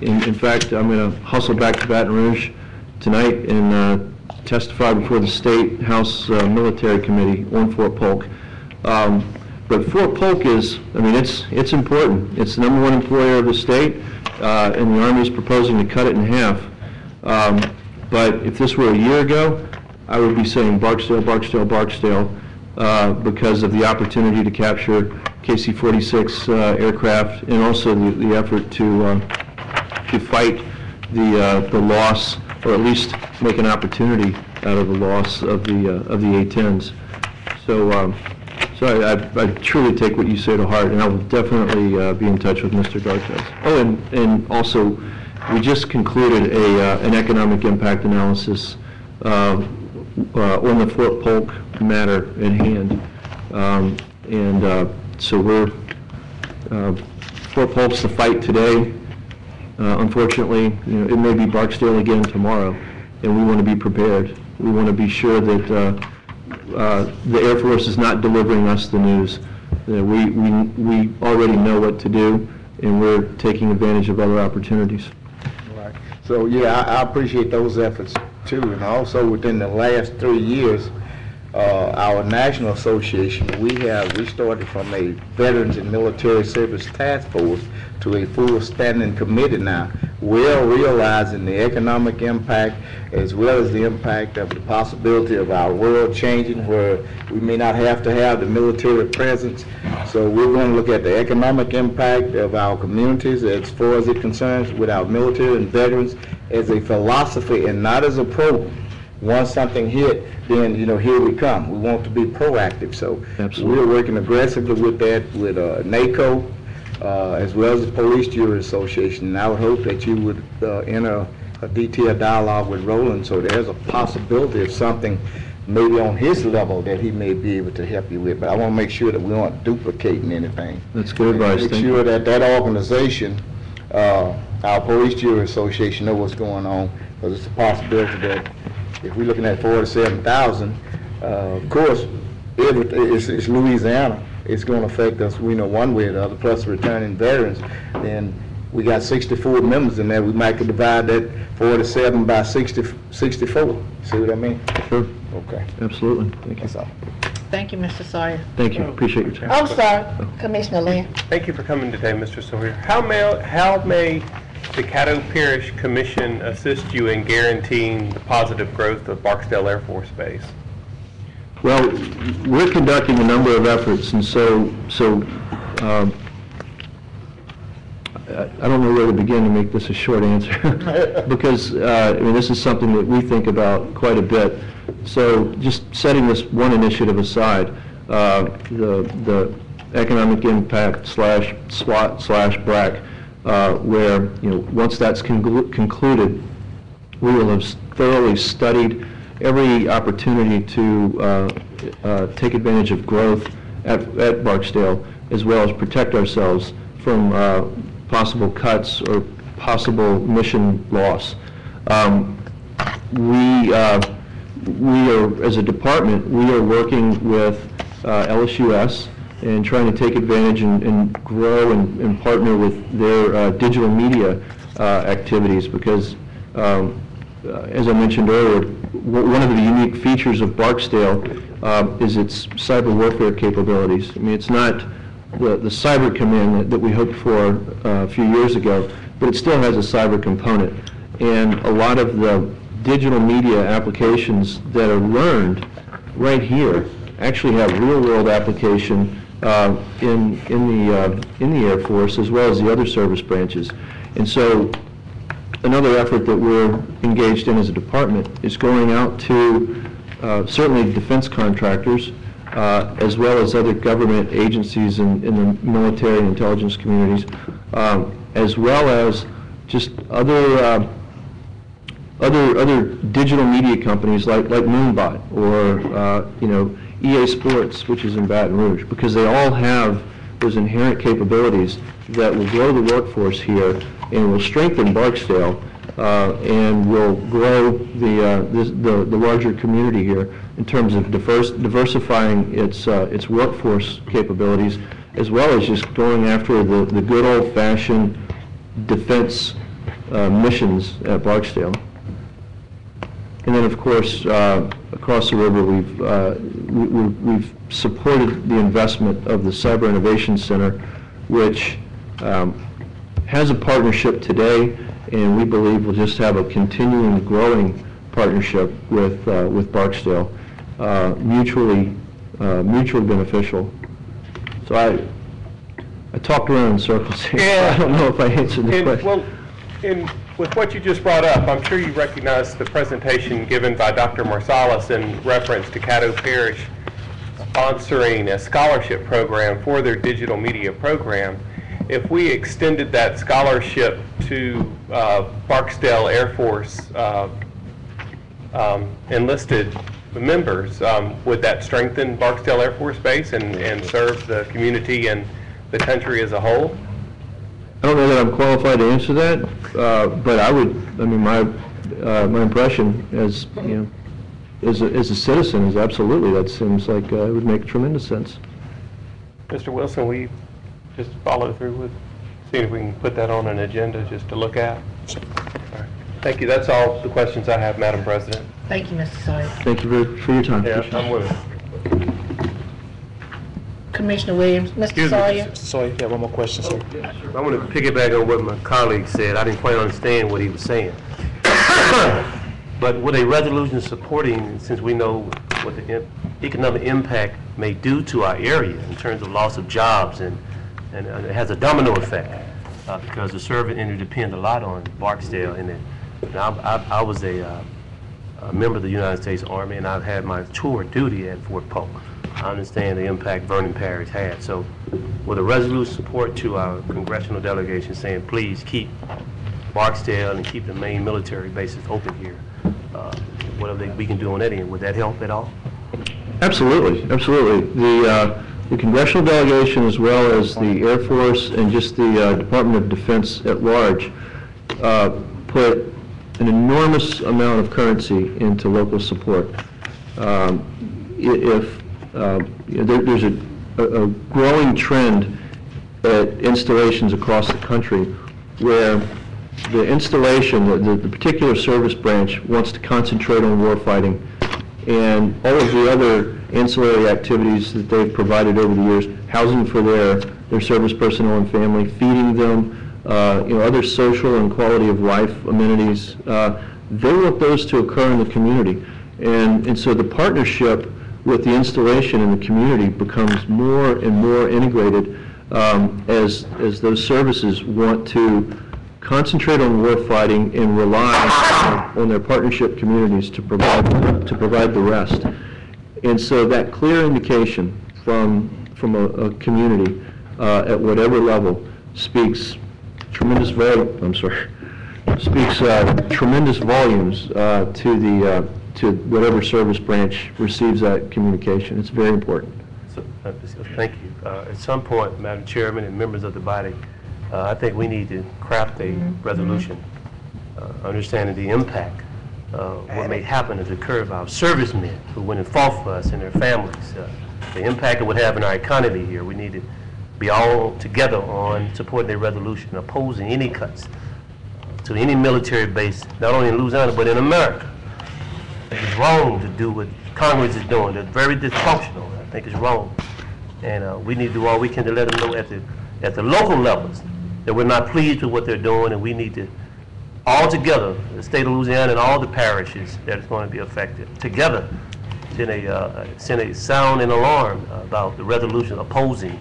In fact, I'm going to hustle back to Baton Rouge tonight and testify before the State House Military Committee on Fort Polk. But Fort Polk is, it's important. It's the #1 employer of the state, and the Army is proposing to cut it in half. But if this were a year ago, I would be saying Barksdale, Barksdale, Barksdale, because of the opportunity to capture KC-46 aircraft and also the effort to fight the loss, or at least make an opportunity out of the loss of the A-10s. So I truly take what you say to heart, and I will definitely be in touch with Mr. Gartes. Oh, and also, we just concluded an economic impact analysis on the Fort Polk matter at hand. So we're, Fort Polk's the fight today. Unfortunately, it may be Barksdale again tomorrow, and we want to be prepared. We want to be sure that the Air Force is not delivering us the news. We already know what to do, and we're taking advantage of other opportunities. Right. So, yeah, I appreciate those efforts, too. And also, within the last 3 years, our National Association, we started from a Veterans and Military Service Task Force to a full standing committee now, well realizing the economic impact as well as the impact of the possibility of our world changing, where we may not have to have the military presence. So we're going to look at the economic impact of our communities as far as it concerns with our military and veterans as a philosophy and not as a program. Once something hit, then, here we come. We want to be proactive. So absolutely, we're working aggressively with that, with NACO, as well as the Police Jury Association. And I would hope that you would enter a detailed dialogue with Roland, so there's a possibility of something maybe on his level that he may be able to help you with. But I want to make sure that we aren't duplicating anything. That's good advice. Make sure that organization, our Police Jury Association, know what's going on, because it's a possibility that if we're looking at 47,000, of course, it's Louisiana. It's going to affect us, one way or the other, plus returning veterans. Then we got 64 members in there. We might could divide that 47 by 64. See what I mean? Sure. Okay. Absolutely. Thank you. That's all. Thank you, Mr. Sawyer. Thank you. Appreciate your time. I'm sorry, Commissioner Lynn. Thank you for coming today, Mr. Sawyer. How may the Caddo Parish Commission assist you in guaranteeing the positive growth of Barksdale Air Force Base? Well, we're conducting a number of efforts, and so I don't know where to begin to make this a short answer, because this is something that we think about quite a bit. So just setting this one initiative aside, the economic impact / SWAT / BRAC, where once that's concluded, we will have thoroughly studied every opportunity to take advantage of growth at Barksdale, as well as protect ourselves from possible cuts or possible mission loss. We are, as a department, we are working with LSUS and trying to take advantage and grow and partner with their digital media activities, because as I mentioned earlier, one of the unique features of Barksdale is its cyber warfare capabilities. It's not the cyber command that we hoped for a few years ago, but it still has a cyber component. And a lot of the digital media applications that are learned right here actually have real-world application in the Air Force as well as the other service branches. And so another effort that we're engaged in as a department is going out to certainly defense contractors as well as other government agencies in the military and intelligence communities, as well as just other digital media companies like Moonbot or EA Sports, which is in Baton Rouge, because they all have those inherent capabilities that will grow the workforce here and will strengthen Barksdale and will grow the larger community here in terms of diversifying its workforce capabilities, as well as just going after the good old-fashioned defense missions at Barksdale. And then, of course, across the river, we've supported the investment of the Cyber Innovation Center, which has a partnership today, and we believe will just have a continuing growing partnership with Barksdale, mutually beneficial. So I talked around in circles here. Yeah. I don't know if I answered the question. Well, with what you just brought up, I'm sure you recognize the presentation given by Dr. Marsalis in reference to Caddo Parish sponsoring a scholarship program for their digital media program. If we extended that scholarship to Barksdale Air Force enlisted members, would that strengthen Barksdale Air Force Base and serve the community and the country as a whole? I don't know that I'm qualified to answer that, but I mean, my impression as, as a citizen is absolutely, that seems like it would make tremendous sense. Mr. Wilson, we just follow through with seeing if we can put that on an agenda just to look at? All right. Thank you. That's all the questions I have, Madam President. Thank you, Mr. Sawyer. Thank you for your time. Yeah, I'm with it. Commissioner Williams. Mr. Sawyer? Mr. Sawyer, you have one more question, sir? I want to piggyback on what my colleague said. I didn't quite understand what he was saying. But with a resolution supporting, since we know what the economic impact may do to our area in terms of loss of jobs, and it has a domino effect because the service industry depends a lot on Barksdale. And I was a member of the United States Army, and I've had my tour duty at Fort Polk. I understand the impact Vernon Parish had. So with a resolute support to our congressional delegation saying, please keep Barksdale and keep the main military bases open here, whatever we can do on that end, would that help at all? Absolutely, absolutely. The congressional delegation, as well as the Air Force and just the Department of Defense at large, put an enormous amount of currency into local support. There's a growing trend at installations across the country where the installation, the particular service branch wants to concentrate on warfighting, and all of the other ancillary activities that they've provided over the years, housing for their service personnel and family, feeding them, other social and quality of life amenities, they want those to occur in the community. And so the partnership with the installation in the community becomes more and more integrated as those services want to concentrate on warfighting and rely on their partnership communities to provide the rest. And so that clear indication from a community at whatever level speaks tremendous volumes to whatever service branch receives that communication. It's very important. So, thank you. At some point, Madam Chairman and members of the body, I think we need to craft a resolution understanding the impact what may happen as occur of our servicemen who went and fought for us and their families. The impact it would have in our economy here. We need to be all together on supporting a resolution opposing any cuts to any military base, not only in Louisiana, but in America. I think it's wrong to do what Congress is doing. It's very dysfunctional. I think it's wrong. And we need to do all we can to let them know at the local levels that we're not pleased with what they're doing, and we need to, all together, the state of Louisiana and all the parishes that is going to be affected, together send a sound and alarm about the resolution opposing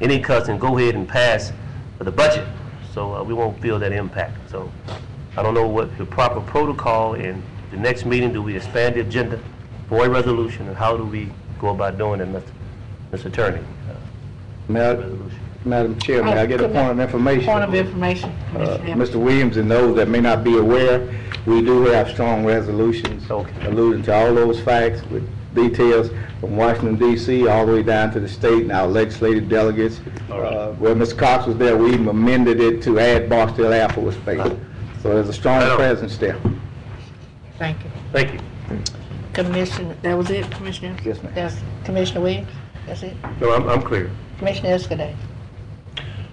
any cuts and go ahead and pass the budget, so we won't feel that impact. So I don't know what the proper protocol, in the next meeting, do we expand the agenda for a resolution, and how do we go about doing it, Mr. Attorney? Madam Chair, may I get a point of information? Point of information. Mr. Williams, and those that may not be aware, we do have strong resolutions alluding to all those facts with details from Washington, D.C. all the way down to the state and our legislative delegates. Where Mr. Cox was there, we even amended it to add Barksdale Air Force Base. So there's a strong presence there. Thank you. Thank you. Commissioner, that was it, Commissioner? Yes, ma'am. That's Commissioner Williams? That's it? No, I'm clear. Commissioner Escaday?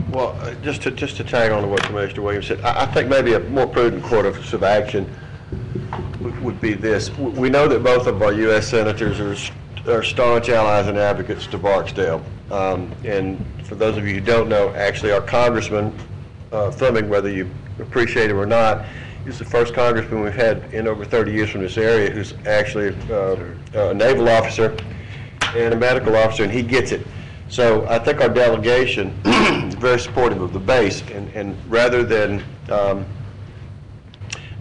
Well, just to tag on to what Commissioner Williams said, I think maybe a more prudent course of action would be this. We know that both of our U.S. senators are staunch allies and advocates to Barksdale. And for those of you who don't know, actually our Congressman Fleming, whether you appreciate him or not, is the first congressman we've had in over 30 years from this area who's actually a naval officer and a medical officer, and he gets it. So I think our delegation is very supportive of the base, and rather than,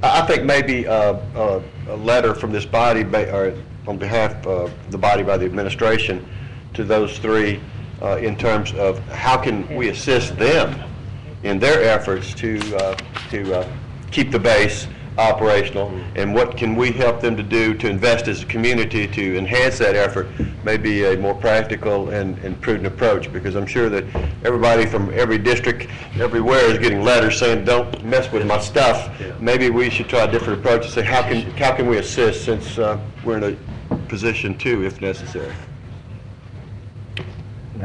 I think maybe a letter from this body, or on behalf of the body by the administration, to those three in terms of how can we assist them in their efforts to keep the base operational, and what can we help them to do to invest as a community to enhance that effort, may be a more practical and prudent approach, because I'm sure that everybody from every district everywhere is getting letters saying don't mess with my stuff. Maybe we should try a different approach and say how can we assist, since we're in a position to, if necessary.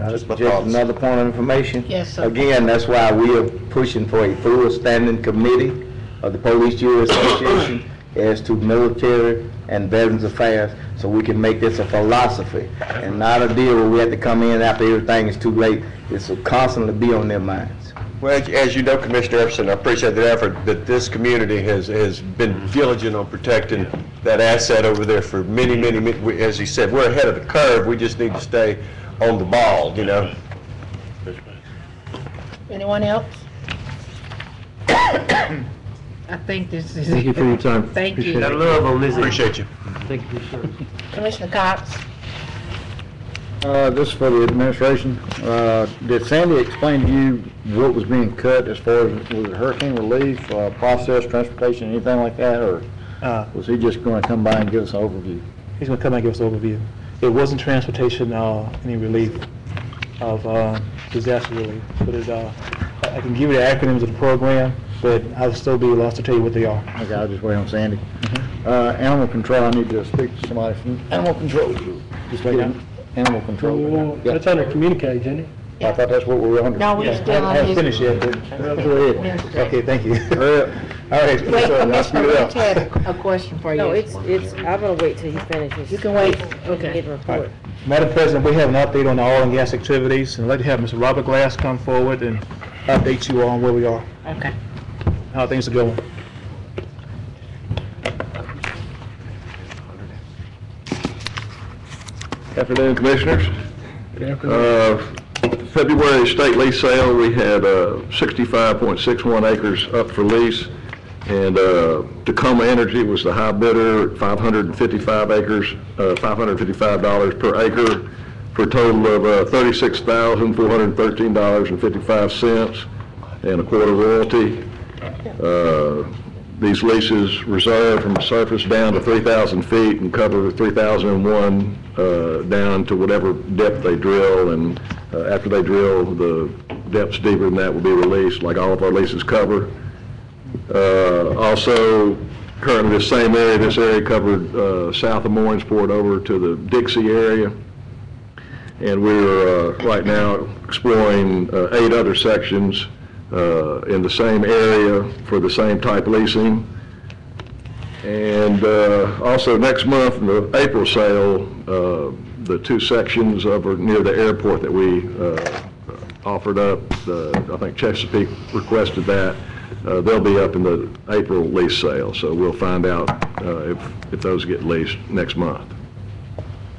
Just another point of information. Yes, sir. Again, that's why we are pushing for a full standing committee of the Police Jury Association as to military and veterans affairs, so we can make this a philosophy and not a deal where we have to come in after everything is too late. This will constantly be on their minds. Well, as you know, Commissioner Epson, I appreciate the effort that this community has been diligent on protecting that asset over there for many, as he said, we're ahead of the curve. We just need to stay on the ball, you know. Anyone else? I think this is. Thank you for your time. Thank you. I love on Lizzie. Appreciate you. Thank you, sir. Commissioner Cox? This is for the administration. Did Sandy explain to you what was being cut as far as, was it hurricane relief, process, transportation, anything like that, or was he just going to come by and give us an overview? He's going to come and give us an overview. It wasn't transportation, any relief of disaster relief, but I can give you the acronyms of the program, but I'll still be lost to tell you what they are. Okay, I'll just wait on Sandy. Animal control, I need to speak to somebody from animal control. Just wait on animal control. That's under communicate, isn't it? I thought that's what we were under. No, we're still I on haven't his. finished yet. Go ahead. Okay, thank you. All right. Wait, so, Commissioner Rich had a question for you. No, it's, I'm gonna wait till he finishes. You can wait. Get Okay. a report. Madam President, we have an update on the oil and gas activities, and I'd like to have Mr. Robert Glass come forward and update you on where we are, Okay. how things are going. Afternoon, Commissioners. February state lease sale, we had 65.61 acres up for lease, and Tacoma Energy was the high bidder, 555 acres, $555 per acre, for a total of $36,413.55 and a quarter royalty. These leases reserve from the surface down to 3,000 feet and cover 3,001 down to whatever depth they drill, and after they drill, the depths deeper than that will be released, like all of our leases cover. Also, currently this area covered south of Moinsport over to the Dixie area, and we're right now exploring 8 other sections in the same area for the same type leasing. And also next month, in the April sale, the 2 sections over near the airport that we offered up, I think Chesapeake requested that, they'll be up in the April lease sale. So we'll find out if those get leased next month.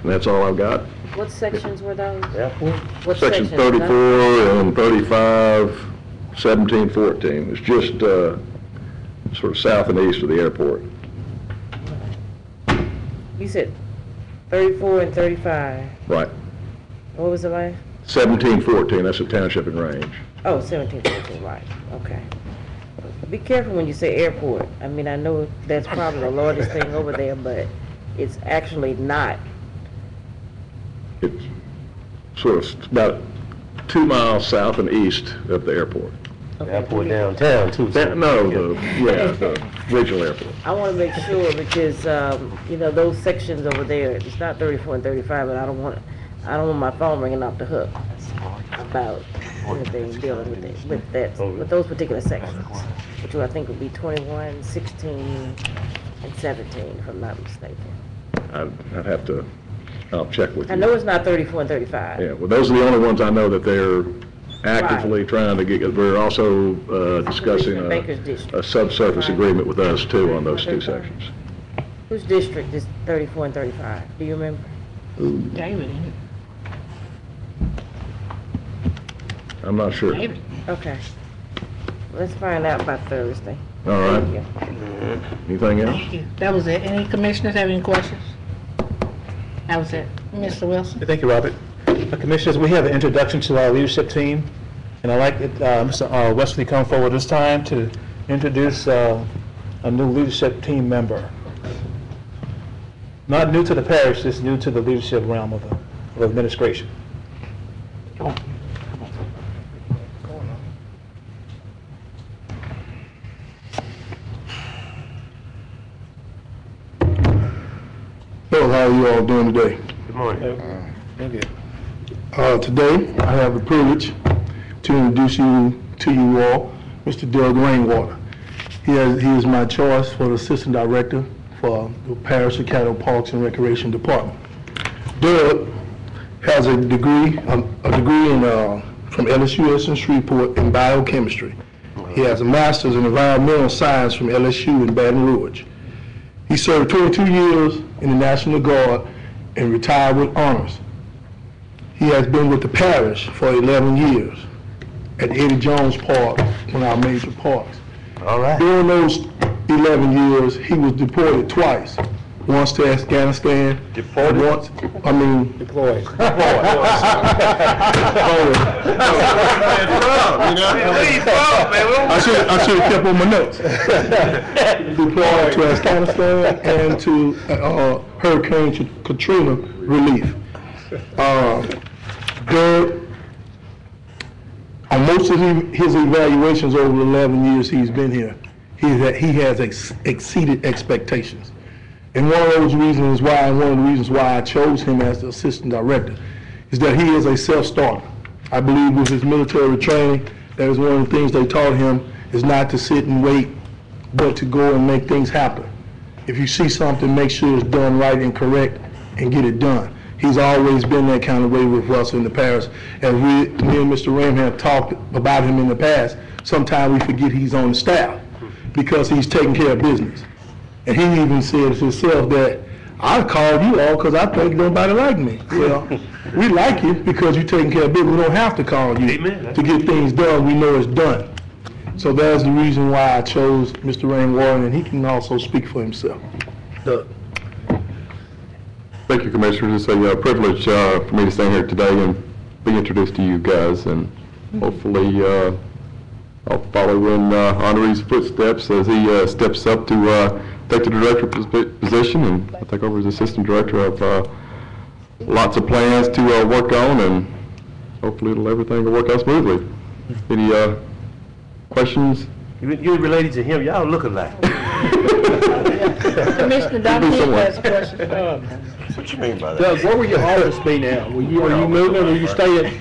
And that's all I've got. What sections were those? Airport? What Section sections were 34 those? and 35, 17, 14. It's just sort of south and east of the airport. You said 34 and 35. Right. What was the last? 17, 14, that's the township and range. Oh, 17, 14, right, okay. Be careful when you say airport. I mean, I know that's probably the largest thing over there, but it's actually not. It's sort of about 2 miles south and east of the airport. Airport downtown too. No, the regional airport. I want to make sure because, you know, those sections over there, it's not 34 and 35, but I don't want my phone ringing off the hook about anything dealing with those particular sections, which I think would be 21, 16, and 17, if I'm not mistaken. I'd have to, I'll check with you. I know it's not 34 and 35. Yeah, well, those are the only ones I know that they're actively trying to get. We're also discussing a subsurface agreement with us too on those two sections. Whose district is 34 and 35? Do you remember? David, ain't it? I'm not sure. David. Okay. Let's find out by Thursday. All right. Thank you. Anything else? Thank you. That was it. Any commissioners have any questions? That was it. Mr. Wilson? Thank you, Robert. Commissioners, we have an introduction to our leadership team, and I'd like Mr. Wesley come forward this time to introduce a new leadership team member. Not new to the parish, just new to the leadership realm of administration. Well, how are you all doing today? Good morning. Today, I have the privilege to introduce you to you all, Mr. Doug Rainwater. He is my choice for the Assistant Director for the Parish of Caddo Parks and Recreation Department. Doug has a degree from LSU in Shreveport in biochemistry. He has a master's in environmental science from LSU in Baton Rouge. He served 22 years in the National Guard and retired with honors. He has been with the parish for 11 years at Eddie Jones Park, one of our major parks. All right. During those 11 years, he was deported twice. Once to Afghanistan. Deported? Deployed. I should have kept on my notes. Deployed to Afghanistan and to Hurricane Katrina relief. Doug, on most of his evaluations over the 11 years he's been here, he has exceeded expectations. And one of the reasons why I chose him as the assistant director is that he is a self-starter. I believe with his military training, that is one of the things they taught him is not to sit and wait, but to go and make things happen. If you see something, make sure it's done right and correct and get it done. He's always been that kind of way with us in the past. As me and Mr. Ram have talked about him in the past, sometimes we forget he's on the staff because he's taking care of business. And he even said himself that, I called you all because I think nobody like me. Well, we like you because you're taking care of business. We don't have to call you to get things done. We know it's done. So that's the reason why I chose Mr. Rainwater, and he can also speak for himself. Doug. Thank you, Commissioners. It's a privilege for me to stand here today and be introduced to you guys, and hopefully I'll follow in Henri's footsteps as he steps up to take the director position, and I'll take over as assistant director. Of lots of plans to work on, and hopefully everything will work out smoothly. Any questions? You related to him, y'all look alike. Commissioner Dominique has a question. What you mean by that? Doug, where will your office be now? Are you moving, or will you stay at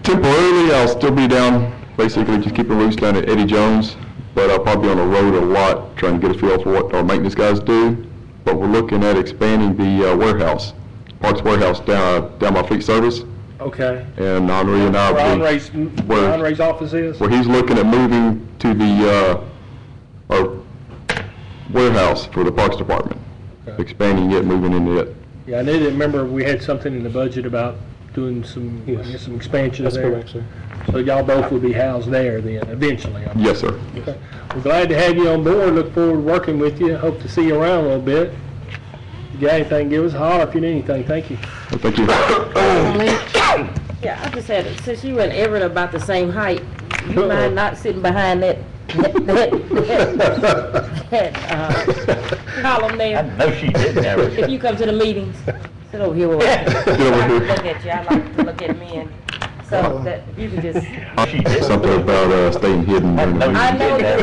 Temporarily, I'll still be down, basically just keeping roots down at Eddie Jones, but I'll probably be on the road a lot, trying to get a feel for what our maintenance guys do. But we're looking at expanding the warehouse, Parks Warehouse down my fleet service. Okay. And Henri and I where Henri's office is? Where he's looking at moving to the our warehouse for the Parks Department. expanding it, moving into it. Yeah, I did remember we had something in the budget about doing some, I guess, some expansions there. That's correct, sir. So y'all both will be housed there then, eventually. Yes, sir. Okay. We're glad to have you on board. Look forward to working with you. Hope to see you around a little bit. If you got anything, give us a holler if you need anything. Thank you. Well, thank you. Yeah, I just had, since you and Everett are about the same height, you mind not sitting behind that column there? I know she didn't ever. If you come to the meetings, sit over here where I can look at you. I like to look at men. So that you can just. Something about staying hidden. I know that.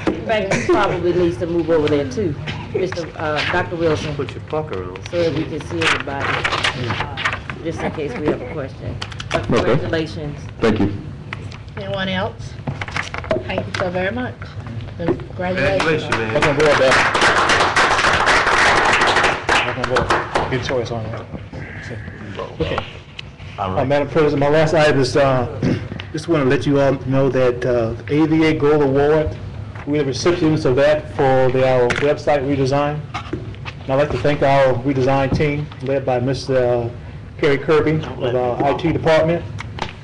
In fact, he probably needs to move over there too, Dr. Wilson. Put your pucker on. So that we can see everybody, just in case we have a question. But congratulations. Thank you. Anyone else? Thank you so very much. Congratulations. man. Welcome aboard, Dad. Welcome aboard. Good choice on that. Okay. Madam President, my last item is, just want to let you all know that AVA Gold Award, we're the recipients of that for our website redesign. And I'd like to thank our redesign team led by Mr. Perry Kirby of our IT department.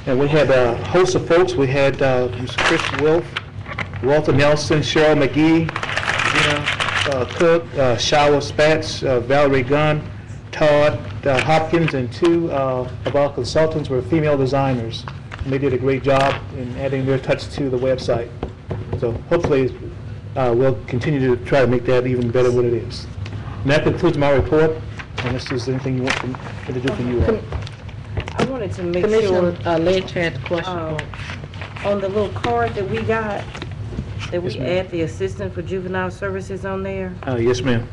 And we had a host of folks. We had Mr. Chris Wolf, Walter Nelson, Cheryl McGee, Cook, Shawa Spatz, Valerie Gunn, Todd Hopkins, and two of our consultants were female designers. And they did a great job in adding their touch to the website. So hopefully we'll continue to try to make that even better than it is. And that concludes my report. Unless there's anything you want to do from you all. I wanted to make sure. Commissioner Lynch had a question. On the little card that we got, that we add the Assistant for Juvenile Services on there. Yes, ma'am.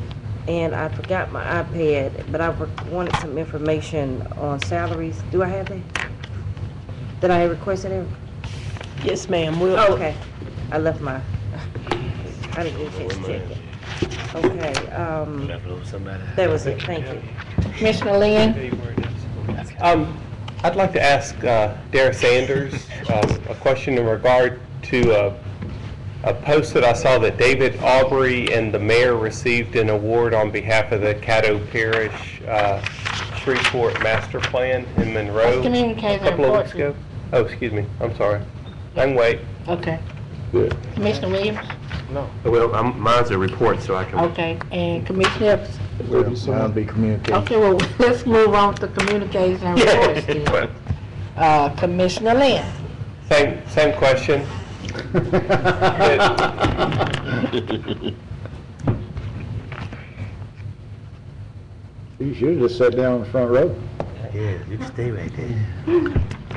And I forgot my iPad, but I wanted some information on salaries. Do I have that? Did I request it? Yes, ma'am. Oh, okay. I left my, I didn't get a chance to check it. Okay, that was it. Thank you. Commissioner Lynn? I'd like to ask Dara Sanders a question in regard to a post that I saw that David Aubrey and the mayor received an award on behalf of the Caddo Parish Shreveport Master Plan in Monroe a couple of weeks ago. Oh, excuse me. I'm sorry. I can wait. Okay. Good. Commissioner Williams? No. Well, mine's a report, so I can. Okay, and Commissioner Evans? I'll be communicating. Okay, well, let's move on to communications and reports then. Commissioner Lynn? Same question. You should have just sat down in the front row. Yeah, you can stay right there.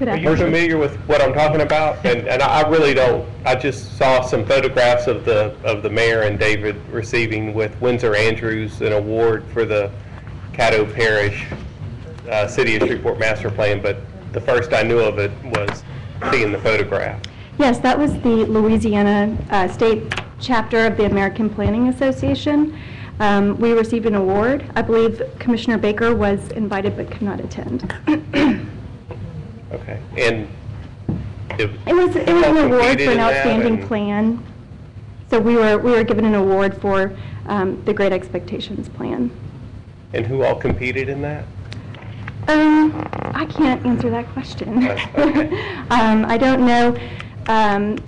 Are you familiar with what I'm talking about? And I really don't. I just saw some photographs of the mayor and David receiving with Windsor Andrews an award for the Caddo Parish City of Shreveport Master Plan, but the first I knew of it was seeing the photograph. Yes, that was the Louisiana State chapter of the American Planning Association. We received an award. I believe Commissioner Baker was invited but could not attend. Okay, and it was an award for an outstanding plan. So we were given an award for the Great Expectations plan. And who all competed in that? I can't answer that question. Okay. I don't know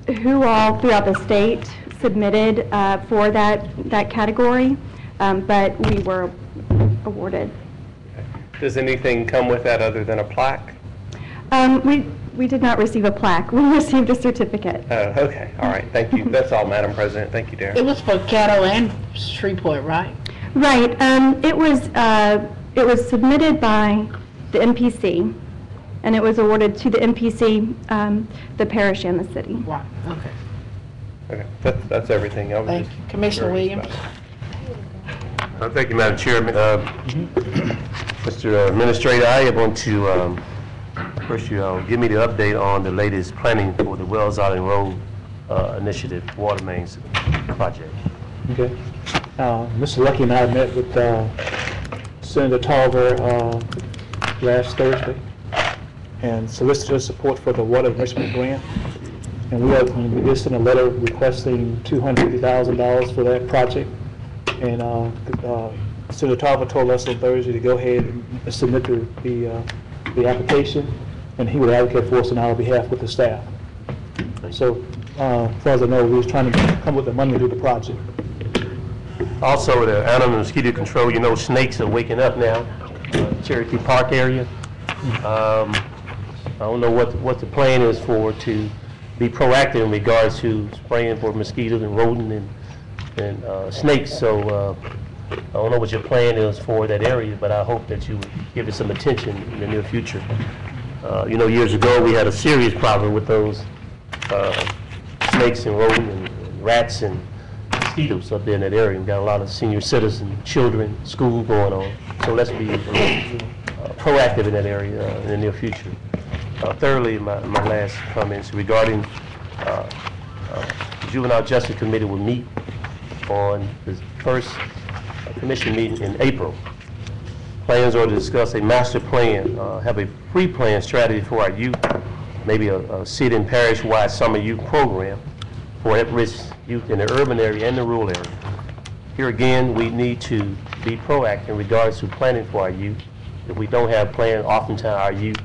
who all throughout the state submitted for that category, but we were awarded. Does anything come with that other than a plaque? We did not receive a plaque. We received a certificate. Oh, okay. All right. Thank you. That's all, Madam President. Thank you, Darren. It was for Caddo and Shreveport, right? Right. It was submitted by the MPC, and it was awarded to the MPC, the parish, and the city. Wow. Okay. Okay. That's everything. Thank you. Commissioner Williams? Thank you, Madam Chairman. Mr. Administrator, I want to first you give me the update on the latest planning for the Wells Island Road Initiative Water Mains project. Okay. Mr. Lucky and I met with Senator Tarver last Thursday and solicited support for the water enrichment grant. And we just sent a letter requesting $250,000 for that project. And Senator Tarver told us on Thursday to go ahead and submit the application, and he would advocate for us on our behalf with the staff. So, as far as I know, we was trying to come with the money to do the project. Also, the animal mosquito control, you know, snakes are waking up now, Cherokee Park area. I don't know what the plan is to be proactive in regards to spraying for mosquitoes and rodent and snakes. So I don't know what your plan is for that area, but I hope that you would give it some attention in the near future. You know, years ago we had a serious problem with those snakes and rodent and rats and mosquitoes up there in that area. We've got a lot of senior citizens, children, school going on. So let's be proactive in that area in the near future. Thirdly, my last comments regarding the Juvenile Justice Committee will meet on the first commission meeting in April. Plans are to discuss a master plan, have a pre-planned strategy for our youth, maybe a city and parish-wide summer youth program for at-risk youth in the urban area and the rural area. Here again, we need to be proactive in regards to planning for our youth. If we don't have plans, oftentimes our youth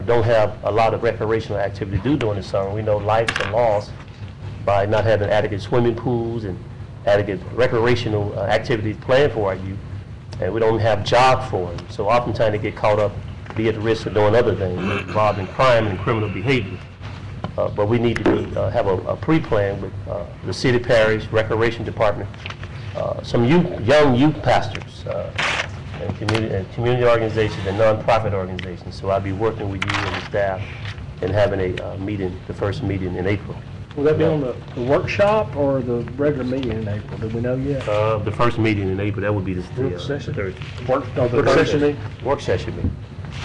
don't have a lot of recreational activity to do during the summer. We know lives are lost by not having adequate swimming pools and adequate recreational activities planned for our youth, and we don't have jobs for them. So oftentimes they get caught up, be at the risk of doing other things, involved in crime and criminal behavior. But we need to have a pre-plan with the city, parish, recreation department, some young youth pastors, and community organizations and nonprofit organizations. So I'll be working with you and the staff and having a meeting, the first meeting in April. Will that be on the workshop or the regular meeting in April? Do we know yet? The first meeting in April, that would be the Work session? Thursday. Work session meeting? Work session meeting.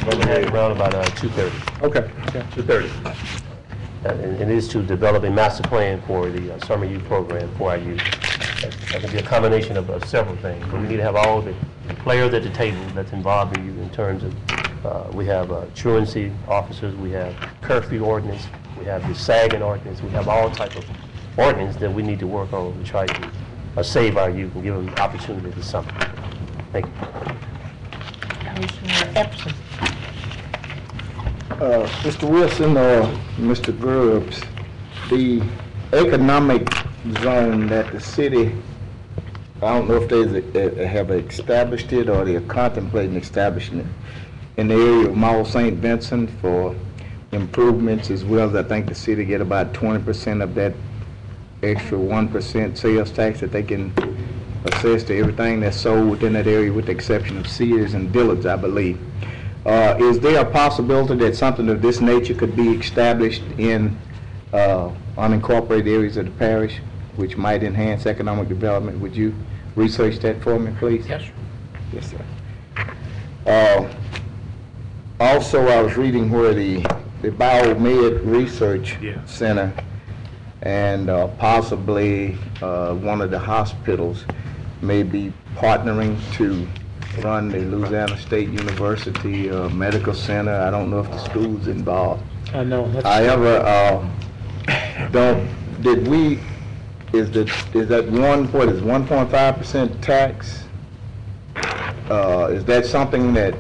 We're going to have it around about 2:30. Okay. 2:30. And it is to develop a master plan for the summer youth program for our youth. That can be a combination of several things, but we need to have all the players at the table that's involved in you in terms of, we have truancy officers, we have curfew ordinance, we have the sagging ordinance, we have all types of ordinance that we need to work on to try to save our youth and give them the opportunity this summer. Thank you. Commissioner Epson. Mr. Wilson or Mr. Grubbs, the economic zone that the city, I don't know if they have established it or they are contemplating establishing it, in the area of Mall St. Vincent for improvements, as well as I think the city get about 20% of that extra 1% sales tax that they can assess to everything that's sold within that area, with the exception of Sears and Dillard's, I believe. Is there a possibility that something of this nature could be established in unincorporated areas of the parish, which might enhance economic development? Would you research that for me, please? Yes, sir. Yes, sir. Also, I was reading where the Biomed Research Center and possibly one of the hospitals may be partnering to run the Louisiana State University Medical Center. I don't know if the school's involved. I know. However, is that 1.5% tax? Is that something that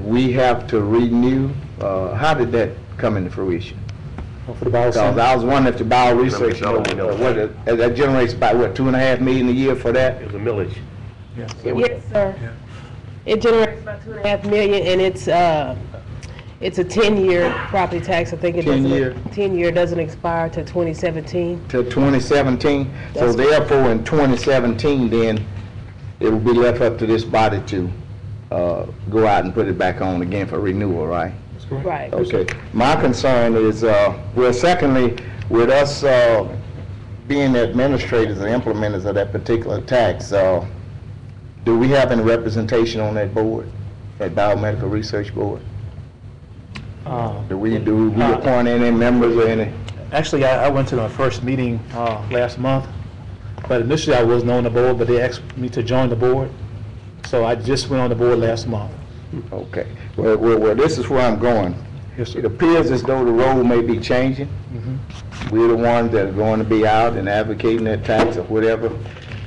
we have to renew? How did that come into fruition? For the bio Because I was wondering if the bio research, that generates about what, $2.5 million a year for that? It was a millage. Yes, sir. It generates about $2.5 million, and it's a 10-year property tax. I think it 10-year doesn't expire till 2017. Till 2017. So therefore, in 2017, then it will be left up to this body to go out and put it back on again for renewal, right? Right. Okay. My concern is, well, secondly, with us being administrators and implementers of that particular tax, do we have any representation on that board, that Biomedical Research Board? Do we appoint any members or any? Actually, I went to the first meeting last month, but initially I wasn't on the board, but they asked me to join the board, so I just went on the board last month. Okay. Well, this is where I'm going. Yes, sir. It appears as though the role may be changing. We're the ones that are going to be out and advocating that tax or whatever.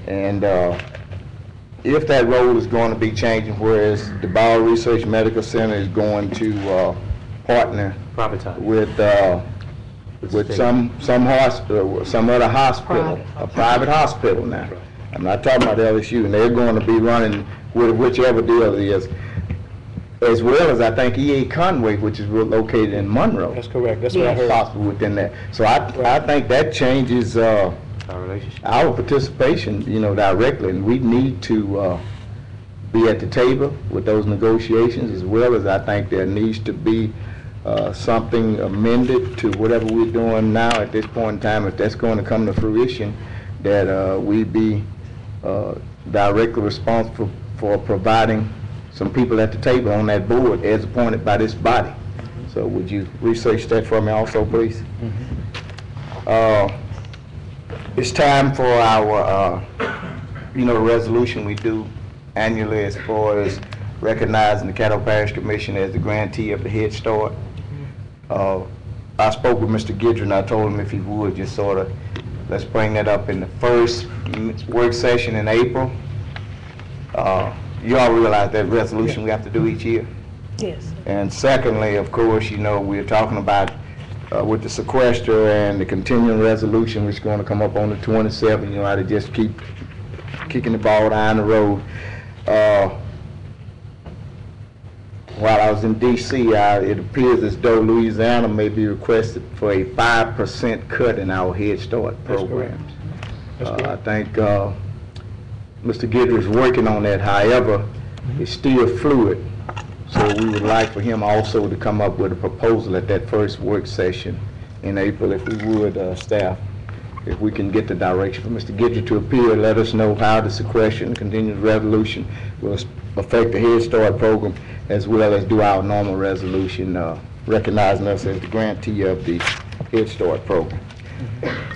And if that role is going to be changing, whereas the Bio Research Medical Center is going to partner with some hospital, some other hospital, a private hospital now. I'm not talking about LSU, and they're going to be running with whichever deal it is, as well as I think EA Conway, which is located in Monroe. That's correct. That's what I heard. Possible within that. So I think that changes our participation, directly, and we need to be at the table with those negotiations, as well as I think there needs to be something amended to whatever we're doing now at this point in time, if that's going to come to fruition, that we be directly responsible for providing some people at the table on that board as appointed by this body. So would you research that for me also, please? It's time for our, resolution we do annually as far as recognizing the Caddo Parish Commission as the grantee of the Head Start. I spoke with Mr. Guidry and I told him if he would just sort of, let's bring that up in the first work session in April. You all realize that resolution we have to do each year? Yes. And secondly, of course, we're talking about with the sequester and the continuing resolution, which is going to come up on the 27th, how to just keep kicking the ball down the road. While I was in D.C., it appears as though Louisiana may be requested for a 5% cut in our Head Start programs. I think Mr. Guidry is working on that. However, it's still fluid. So we would like for him also to come up with a proposal at that first work session in April, if we would, staff. If we can get the direction for Mr. Guidry to appear, let us know how the sequestration and continued resolution will affect the Head Start program, as well as do our normal resolution recognizing us as the grantee of the Head Start program.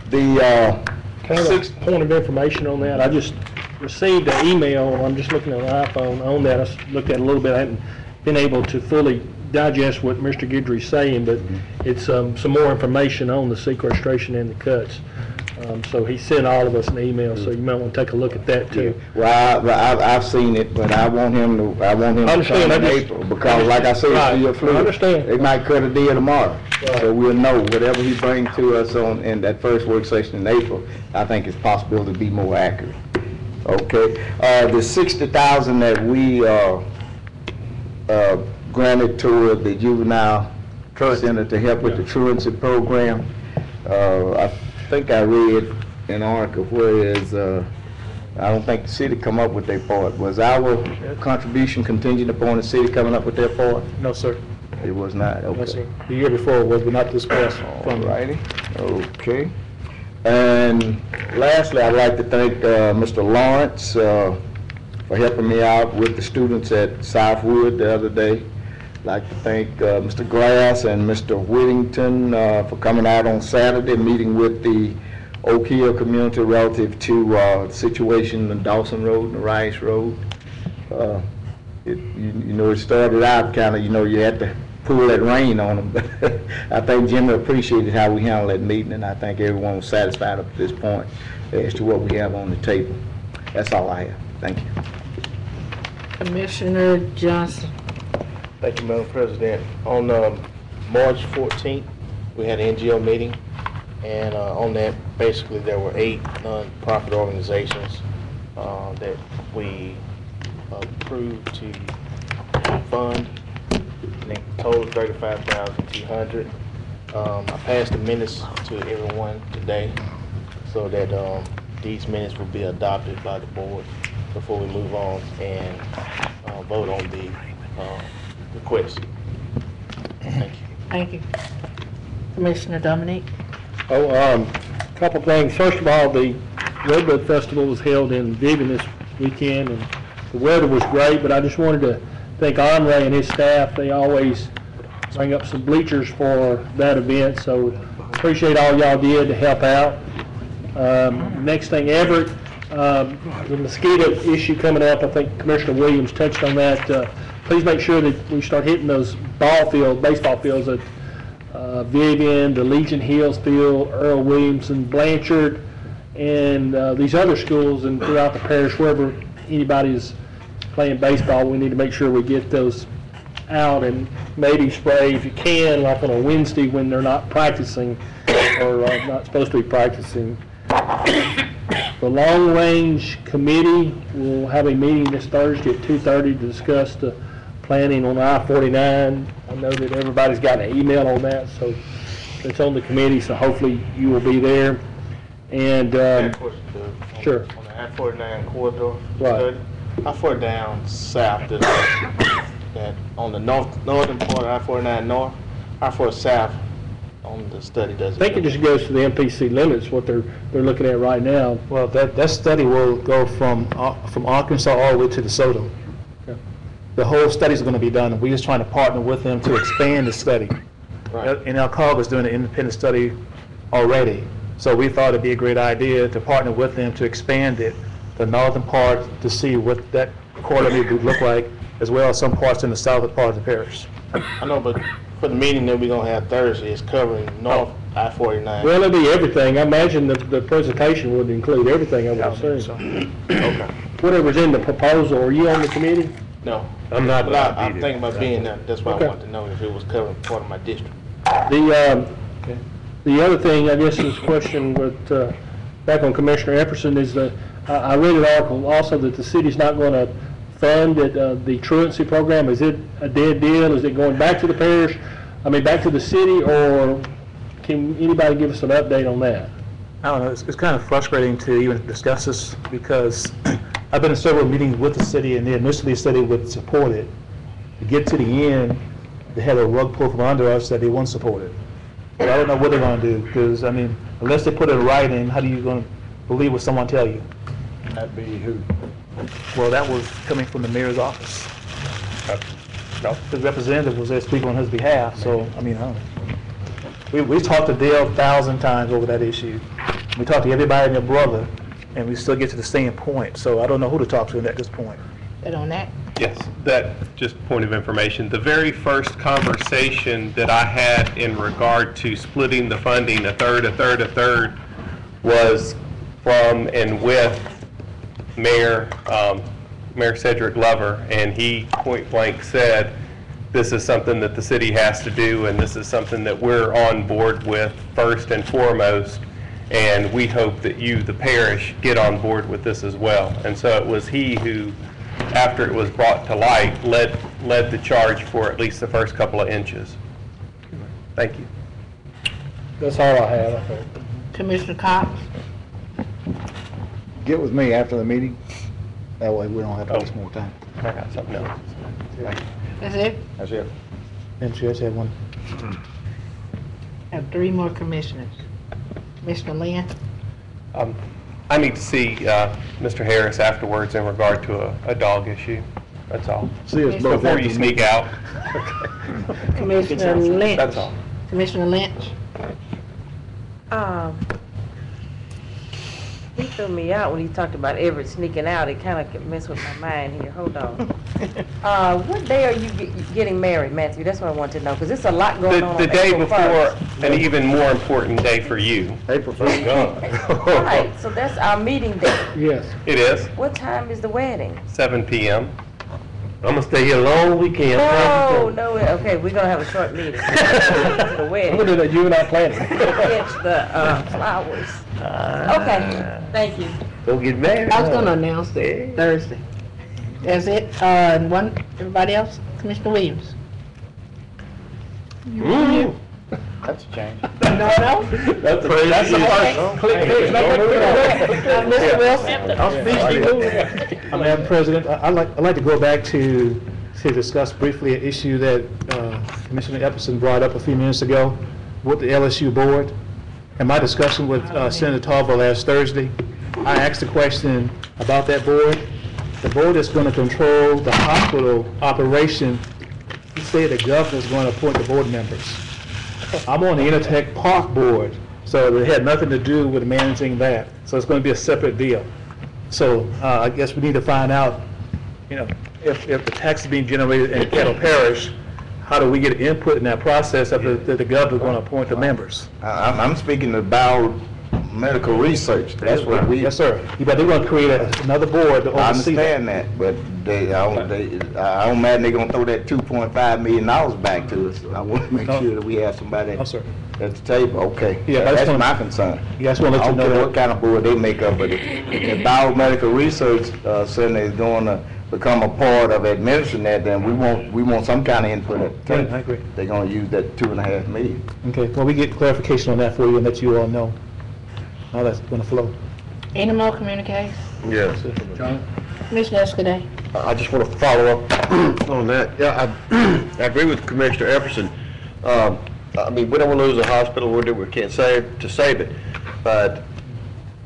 Kind of a point of information on that. I just received an email. I'm just looking at an iPhone on that. I looked at it a little bit. I haven't been able to fully digest what Mr. Guidry's saying, but it's some more information on the sequestration and the cuts. So he sent all of us an email, so you might want to take a look at that too. Well, I've seen it, but I want him to come in April, because like I said, it's still fluid. I understand. They might cut a deal tomorrow. So we'll know whatever he brings to us in that first work session in April, I think it's possible to be more accurate. Okay. The $60,000 that we granted toward the juvenile center to help with the truancy program, I think I read an article whereas I don't think the city come up with their part. Was our contribution contingent upon the city coming up with their part? No, sir. It was not? Okay. No, sir. The year before was, but not this past. All righty. Okay. And lastly, I'd like to thank Mr. Lawrence for helping me out with the students at Southwood the other day. I'd like to thank Mr. Glass and Mr. Whittington for coming out on Saturday, meeting with the Oak Hill community relative to the situation on Dawson Road and the Rice Road. It started out kind of, you had to pull that rein on them. But I think Jimmy appreciated how we handled that meeting, and I think everyone was satisfied up to this point as to what we have on the table. That's all I have. Thank you. Commissioner Johnson. Thank you, Madam President. On March 14th, we had an NGO meeting, and on that, basically, there were 8 non-profit organizations that we approved to fund. I think total $35,200. I passed the minutes to everyone today so that these minutes will be adopted by the board before we move on and vote on the request. Thank you. Thank you. Commissioner Dominique. Couple things. First of all, the Redbud Festival was held in Vivian this weekend, and the weather was great, but I just wanted to thank Andre and his staff. They always bring up some bleachers for that event, so appreciate all y'all did to help out. Next thing, Everett, the mosquito issue coming up, I think Commissioner Williams touched on that. Please make sure that we start hitting those baseball fields at Vivian, the Legion Hills field, Earl Williamson, Blanchard, and these other schools and throughout the parish, wherever anybody's playing baseball, we need to make sure we get those out and maybe spray if you can, like on a Wednesday when they're not practicing or not supposed to be practicing. The Long Range Committee will have a meeting this Thursday at 2:30 to discuss the planning on I-49. I know that everybody's got an email on that, so it's on the committee, so hopefully you will be there. And sure. On the I-49 corridor Right. study, how far down south does that on the northern part of I-49 north, how far south on the study does it? I think it just goes to the MPC limits, what they're looking at right now. Well, that study will go from Arkansas all the way to DeSoto. Okay. The whole study is going to be done, and we're just trying to partner with them to expand the study. Right. And Alcova is doing an independent study already, so we thought it'd be a great idea to partner with them to expand it, the northern part, to see what that corridor would look like, as well as some parts in the southern part of the parish. I know, but for the meeting that we're gonna have Thursday, it's covering north I-49. Well, it'll be everything. I imagine the presentation would include everything I would assume. So, Okay. Whatever's in the proposal, are you on the committee? No. I'm not, But but I'll I'm be thinking about being there. That's why Okay. I wanted to know if it was covering part of my district. The other thing, I guess, is a question with, back on Commissioner Epperson, is I read an article also that the city's not going to fund the truancy program. Is it a dead deal? Is it going back to the parish, back to the city, or can anybody give us an update on that? I don't know, it's kind of frustrating to even discuss this, because I've been in several meetings with the city, and they initially said they would support it. To get to the end, they had a rug pulled from under us that they won't support it. But I don't know what they're going to do, because, unless they put it in writing, how are you going to believe what someone tell you? That'd be who? Well, that was coming from the mayor's office. The representative was there speaking on his behalf, so, I don't know. We talked to Dale 1,000 times over that issue. We talked to everybody and their brother, and we still get to the same point, so I don't know who to talk to at this point. That on that? Yes, that, just point of information, the very first conversation that I had in regard to splitting the funding, a third, was from and with Mayor Cedric Glover, and he point blank said, this is something that the city has to do, and this is something that we're on board with first and foremost, and we hope that you, the parish, get on board with this as well. And so it was he who, after it was brought to light, led the charge for at least the first couple of inches. Thank you. That's all I have, I think. Commissioner Cox? Get with me after the meeting. That way we don't have to waste more time. I got something else. That's it? That's it. And she has had one. Have 3 more commissioners. Commissioner Lynn? I need to see Mr. Harris afterwards in regard to a dog issue. That's all. See us both Before after you the sneak meeting. out. Commissioner Lynch? That's all. Commissioner Lynch? He threw me out when he talked about Everett sneaking out. It kind of messed with my mind here. Hold on. What day are you getting married, Matthew? That's what I want to know, because there's a lot going on. The day April before, 1st. an even more important day for you. April 1st. Right, so that's our meeting day. Yes. It is, What time is the wedding? 7 p.m. I'm gonna stay here a long weekend. No, okay, we're gonna have a short meeting. The wedding. I'm going to do that, you and I planning. Catch the flowers. Okay, thank you. Go get married. I was gonna announce it Thursday. That's it? And everybody else? Commissioner Williams? That's a change. No? That's the part. Click. Mr. Wilson? Madam President, I'd like to go back to discuss briefly an issue that Commissioner Epperson brought up a few minutes ago with the LSU board. In my discussion with Senator Tarver last Thursday, I asked a question about that board. The board is going to control the hospital operation. He said the governor is going to appoint the board members. I'm on the Intertech Park board, so it had nothing to do with managing that. So it's going to be a separate deal. So I guess we need to find out, if the tax is being generated in Caddo Parish, how do we get input in that process of the governor going to appoint the members? I'm speaking about biomedical research. That's what we. Yes, sir. But they're gonna create another board to I oversee that. understand that, but I don't imagine they're gonna throw that $2.5 million back to us. I want to make sure that we have somebody at the table. Okay. Yeah, I just that's wanna- my concern. Yeah, I just wanna let I you don't know care that. what kind of board they make up, but if biomedical research center is going to become a part of administering that, then we want some kind of input at the Right, table. I agree. They're gonna use that $2.5 million. Okay, well, we get clarification on that for you and let you all know how that's gonna flow. Any more communications? Yes. Commissioner Escaday? I just want to follow up on that. Yeah, I agree with Commissioner Epperson. I mean, we don't want to lose a hospital, we can't save it. But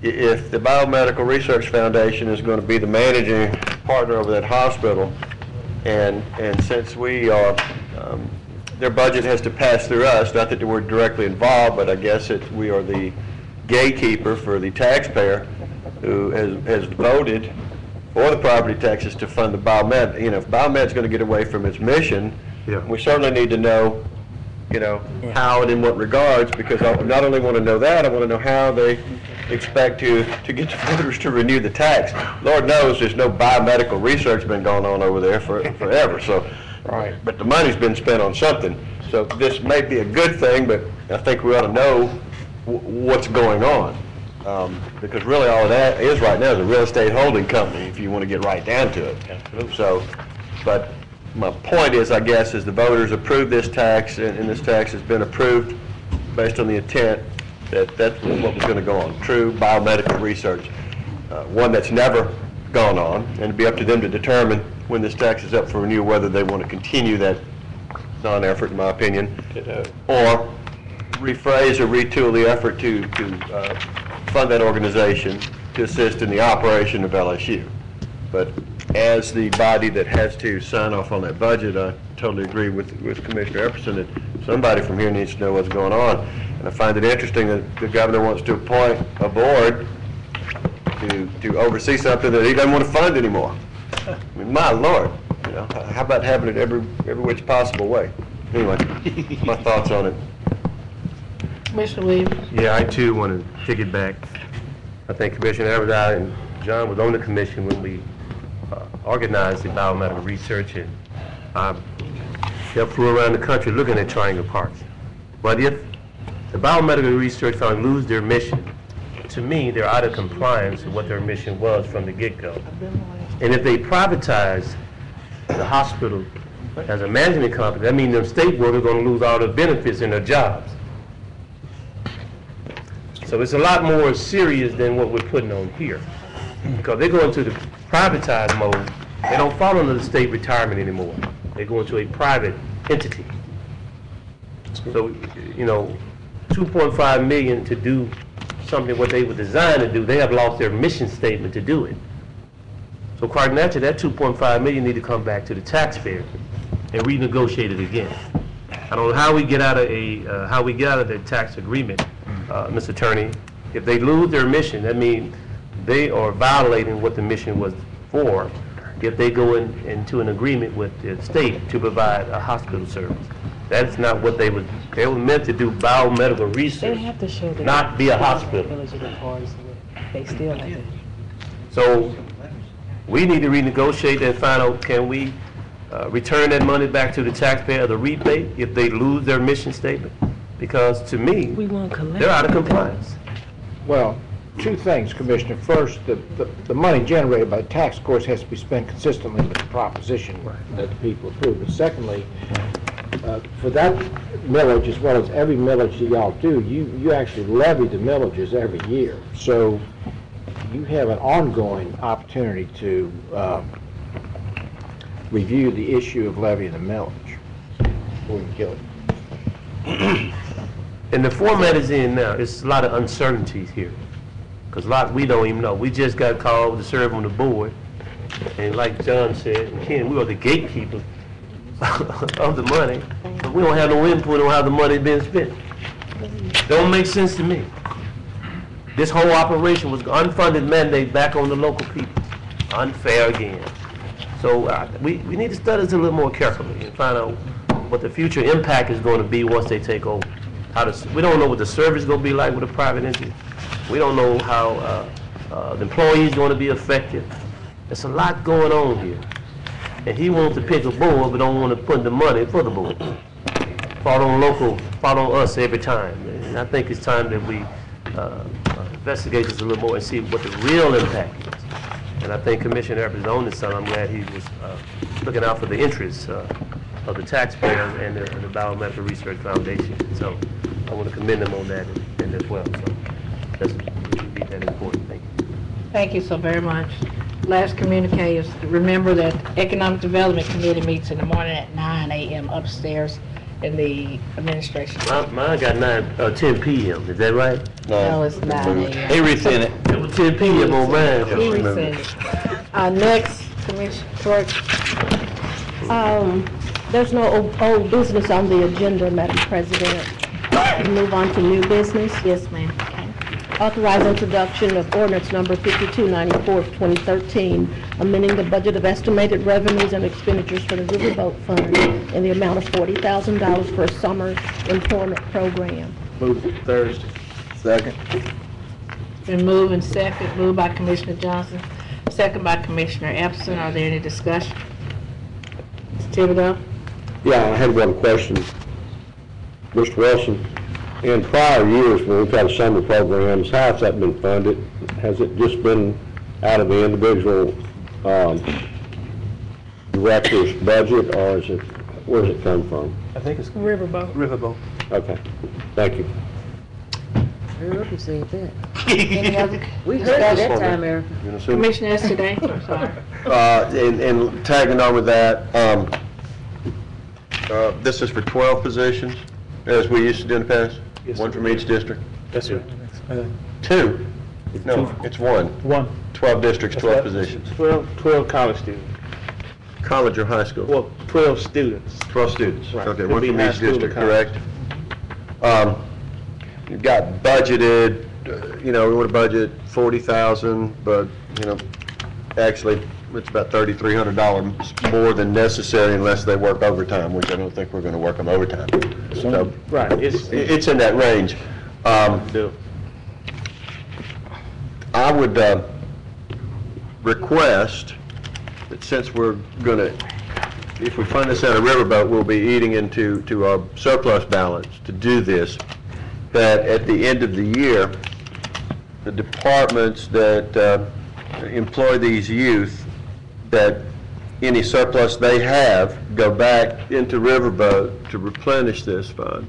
if the Biomedical Research Foundation is going to be the managing partner over that hospital, and since we are, their budget has to pass through us, not that we're directly involved, but I guess we are the gatekeeper for the taxpayer who has voted for the property taxes to fund the biomed. You know, if biomed's going to get away from its mission, we certainly need to know, how and in what regards, because I not only want to know that, I want to know how they expect to get the voters to renew the tax. Lord knows there's no biomedical research been going on over there forever. So, but the money's been spent on something. So this may be a good thing, but I think we ought to know what's going on. Because really all of that is right now is a real estate holding company, if you want to get right down to it. So, but my point is, I guess, is the voters approved this tax, and this tax has been approved based on the intent that that's what was going to go on, true biomedical research, one that's never gone on, and it'd be up to them to determine when this tax is up for renewal whether they want to continue that non-effort, in my opinion, or rephrase or retool the effort to fund that organization to assist in the operation of LSU. But as the body that has to sign off on that budget, I totally agree with Commissioner Epperson that somebody from here needs to know what's going on. And I find it interesting that the governor wants to appoint a board to oversee something that he doesn't want to fund anymore. I mean, my Lord, how about having it every which possible way? Anyway, my thoughts on it. Commissioner Williams? Yeah, I too want to piggyback. I think Commissioner Everdine and John was on the commission when we organized the biomedical research, and they flew around the country looking at triangle parks. But if the biomedical research fund lose their mission, to me, they're out of compliance with what their mission was from the get-go. And if they privatize the hospital as a management company, that means them state workers are going to lose all their benefits and their jobs. So it's a lot more serious than what we're putting on here. Because they go into the privatized mode, they don't fall under the state retirement anymore. They go into a private entity. So, $2.5 million to do something what they were designed to do, they have lost their mission statement to do it. So quite naturally, that $2.5 million need to come back to the taxpayer and renegotiate it again. I don't know how we get out of the tax agreement, Mr. Attorney. If they lose their mission, that means they are violating what the mission was for if they go into an agreement with the state to provide a hospital service. That's not what they were meant to do biomedical research. They have to show that. Not be a hospital. They still have to. So we need to renegotiate and find out, can we return that money back to the taxpayer as a rebate if they lose their mission statement? Because to me, they're out of compliance. Well, two things, Commissioner. First, the money generated by the tax, of course, has to be spent consistently with the proposition that the people approve. But secondly, for that millage, as well as every millage that y'all do, you actually levy the millages every year. So you have an ongoing opportunity to review the issue of levying the millage before you kill it. And the format is in now. It's a lot of uncertainties here. Because a lot we don't even know. We just got called to serve on the board. And like John said, and Ken, we are the gatekeepers of the money. But we don't have no input on how the money been spent. Don't make sense to me. This whole operation was unfunded mandate back on the local people. Unfair again. So we need to study this a little more carefully and find out what the future impact is going to be once they take over. we don't know what the service is going to be like with a private entity. We don't know how the employees going to be affected. There's a lot going on here. And he wants to pick a board, but don't want to put the money for the board. Fall on us every time. And I think it's time that we investigate this a little more and see what the real impact is. And I think Commissioner Everett is on this, so I'm glad he was looking out for the interests of the taxpayers and the Biomedical Research Foundation. So I want to commend them on that and as well. So that's that important. Thank you. Thank you so very much. Last communique is remember that Economic Development Committee meets in the morning at 9 a.m. upstairs in the administration. Mine got 10 p.m. Is that right? No, it's 9 a.m. He resent it. It was 10 p.m. on mine. He resent it. Next, Commissioner Clerk. There's no old business on the agenda, Madam President. We move on to new business. Yes, ma'am. Authorize introduction of ordinance number 5294 of 2013, amending the budget of estimated revenues and expenditures for the Riverboat Fund in the amount of $40,000 for a summer employment program. Move Thursday. Second. Been moved and second, moved by Commissioner Johnson, second by Commissioner Epson. Are there any discussion? Mr. Thibodeau? Yeah, I had one question. Mr. Wilson, in prior years when we've had summer programs, how has that been funded? Has it just been out of the individual director's budget, or is it, where does it come from? I think it's Riverboat. Riverboat. Okay, thank you. Erica said that. Any other We heard it that discussion? time, Erica. Commissioner yesterday, I'm sorry. And tagging on with that, this is for 12 positions, as we used to do in the past? Yes, One sir. from each district? That's right. Two? No, it's one. 12 districts, 12 positions. 12 college students. College or high school? Well, 12 students. 12 students. Right. Okay, Could one be from high each school or district, college. correct? You've got budgeted, we want to budget 40,000, but, actually, it's about $3,300 more than necessary unless they work overtime, which I don't think we're going to work them overtime. So, Right. it's in that range. I would request that since we're going to, if we fund this out of Riverboat, we'll be eating into our surplus balance to do this, that at the end of the year, the departments that employ these youth, that any surplus they have go back into Riverboat to replenish this fund.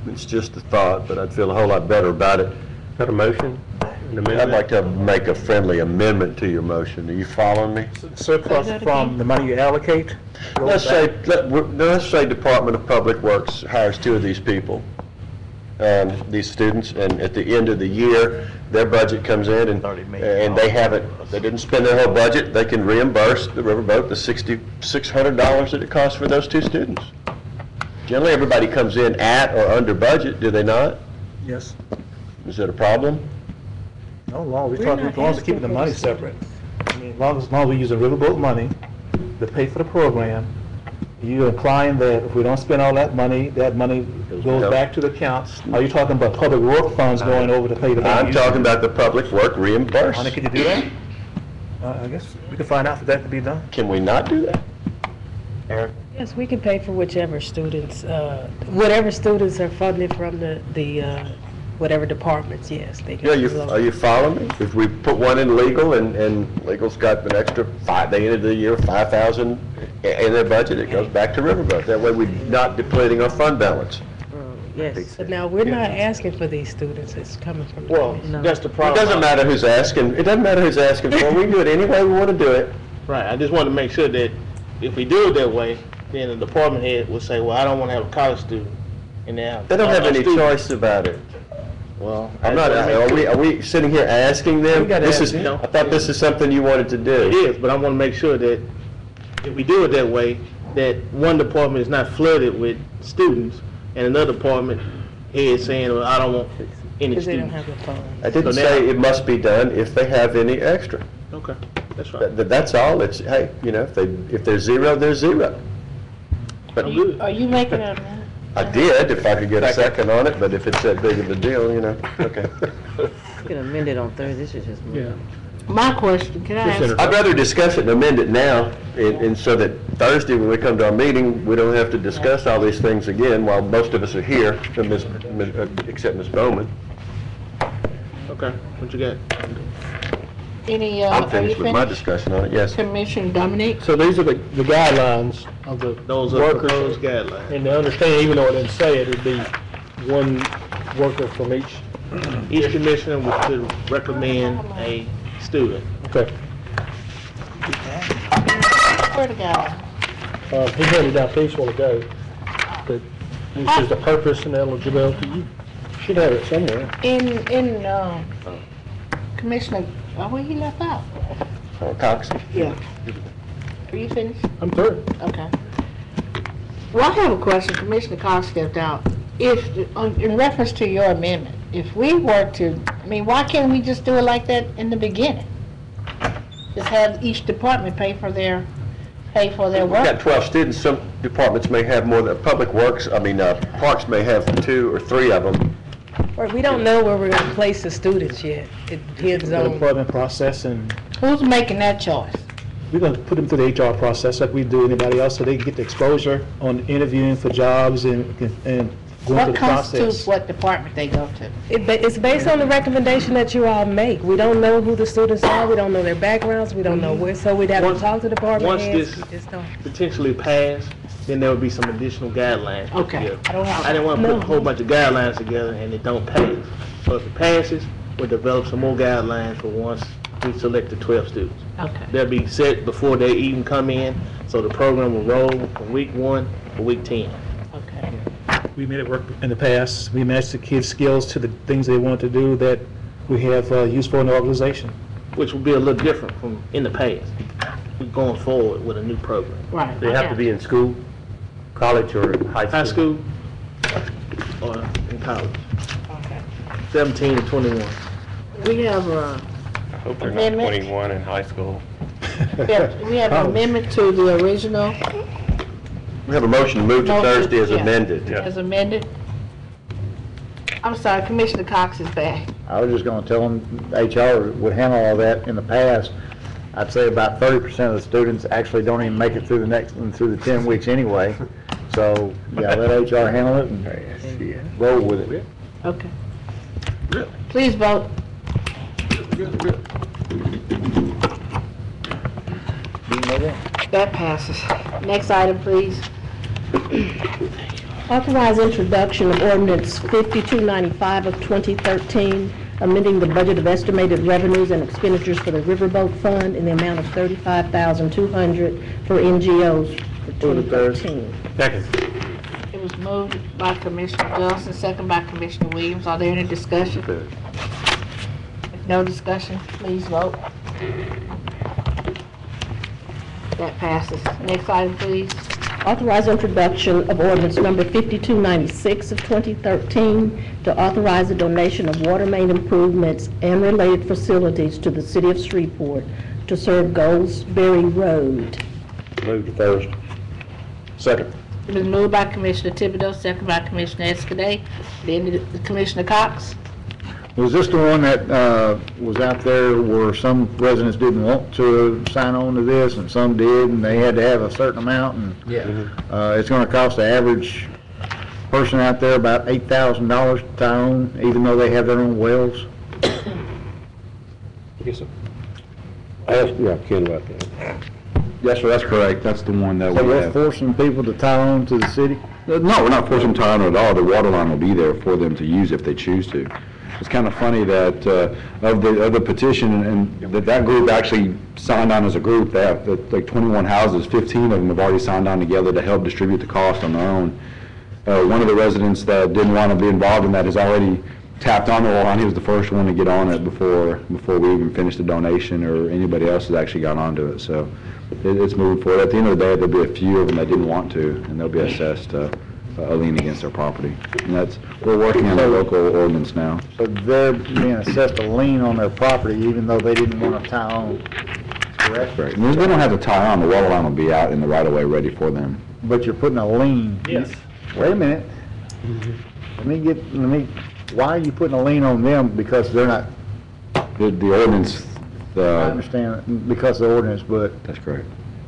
It's just a thought, but I'd feel a whole lot better about it. Is that a motion? I'd like to make a friendly amendment to your motion. Are you following me? Surplus from the money you allocate? Let's say Department of Public Works hires 2 of these people, these students, and at the end of the year, their budget comes in and they didn't spend their whole budget, they can reimburse the Riverboat the $600 that it costs for those 2 students. Generally, everybody comes in at or under budget, do they not? Yes. Is that a problem? No, as long as we keep the money separate. I mean, as long as we use the Riverboat money to pay for the program, you implying that if we don't spend all that money goes back to the accounts. Are you talking about public work funds going over to pay the? I'm talking about the public work reimbursement. Honey, could you do that? I guess we can find out for that to be done. Can we not do that? Eric? Yes, we can pay for whichever students are funded from the whatever departments, yes. They can Are you following me? If we put one in legal and legal's got an extra they ended the year $5,000 in their budget, it goes back to Riverboat. That way we're not depleting our fund balance. Yes, but now we're not asking for these students, it's coming from. That's the It problem. doesn't matter who's asking. It doesn't matter who's asking for it. We can do it any way we want to do it. Right, I just want to make sure that if we do it that way, then the department head will say, well, I don't want to have a college student in there. They don't have any choice about it. Well, are we sitting here asking them? I thought this is something you wanted to do. It is, but I want to make sure that if we do it that way, that one department is not flooded with students and another department head saying, well, I don't want any students. Because they don't have the funds. I didn't say it must be done if they have any extra. Okay, that's right. That's all. It's, hey, if there's zero, there's zero. But Are you making an amendment? I did, if I could get a second on it, but if it's that big of a deal, okay. You can amend it on Thursday, this is just. Yeah. My question, can I ask? I'd rather discuss it and amend it now, and so that Thursday, when we come to our meeting, we don't have to discuss all these things again while most of us are here, except Ms. Bowman. Okay, what you got? Any, I'm are you finished with my finished? discussion on it, yes. Commissioner Dominique? So these are the guidelines of the Those are workers. proposed guidelines. And to understand, even though it didn't say it, it'd be one worker from each commissioner would recommend a student. Okay. Where to go? He handed out these a while ago, but this is the purpose and eligibility. You should have it somewhere. Commissioner, where he left out? Cox? Yeah. Are you finished? I'm through. Okay. Well, I have a question. Commissioner Cox stepped out. If, in reference to your amendment, if we were to, why can't we just do it like that in the beginning? Just have each department pay for their We've work? got 12 students. Some departments may have more than, Public Works, Parks may have 2 or 3 of them. Or we don't know where we're going to place the students yet. It depends The on. employment process, and Who's making that choice? we're going to put them through the HR process like we do anybody else, so they can get the exposure on interviewing for jobs and going through What the constitutes process. what department they go to? It's based on the recommendation that you all make. We don't know who the students are, we don't know their backgrounds, we don't know where, so we'd have to talk to the department Once heads. this We just don't. potentially passed, then there would be some additional guidelines. put Okay. together. I didn't want to put a whole bunch of guidelines together and it don't pass. So if it passes, we'll develop some more guidelines for once we select the 12 students. Okay. They'll be set before they even come in, so the program will roll from week 1 to week 10. Okay. We made it work in the past. We matched the kids' skills to the things they want to do that we have useful in the organization, which will be a little different from in the past. We're going forward with a new program. Right. They have to be in school, college, or high school? High school or in college. Okay. 17 to 21. We have I hope they're not Amendment? 21 in high school. we have an amendment to the original. We have a motion to move to Motion, Thursday as yeah. amended. As amended. I'm sorry, Commissioner Cox is back. I was just gonna tell them HR would handle all that in the past. I'd say about 30% of the students actually don't even make it through the 10 weeks anyway. So, yeah, let HR handle it and roll with it. Okay. Please vote. That passes. Next item, please. Authorize introduction of ordinance 5295 of 2013, amending the budget of estimated revenues and expenditures for the Riverboat Fund in the amount of $35,200 for NGOs for 2013. Second. It was moved by Commissioner Johnson, second by Commissioner Williams. Are there any discussion? If no discussion, please vote. That passes. Next item, please. Authorize introduction of ordinance number 5296 of 2013 to authorize the donation of water main improvements and related facilities to the city of Shreveport to serve Goldsberry Road. Move to Thursday. Second. It was moved by Commissioner Thibodeau, second by Commissioner Escaday. Then Commissioner Cox. Was this the one that was out there where some residents didn't want to sign on to this and some did, and they had to have a certain amount? And it's going to cost the average person out there about $8,000 to tie on, even though they have their own wells? Yes, sir. I asked Ken about that. Yes, sir, that's correct. That's the one that So we we're have. forcing people to tie on to the city? No, we're not forcing them to tie on at all. The water line will be there for them to use if they choose to. It's kind of funny that of the petition, and that group actually signed on as a group. They have like 21 houses, 15 of them have already signed on together to help distribute the cost on their own. One of the residents that didn't want to be involved in that has already tapped on the water line. He was the first one to get on it before we even finished the donation, or anybody else has actually got onto it. So it's moving forward. At the end of the day, there'll be a few of them that didn't want to, and they'll be assessed a lien against their property. And we're working on a local ordinance now. So they're being assessed a lien on their property even though they didn't want to tie on, correct? Right. And they don't have to tie on. The water line will be out in the right-of-way ready for them. But you're putting a lien. Yes. Wait a minute. why are you putting a lien on them? Because they're not, The ordinance, I understand, because of the ordinance, but, that's correct.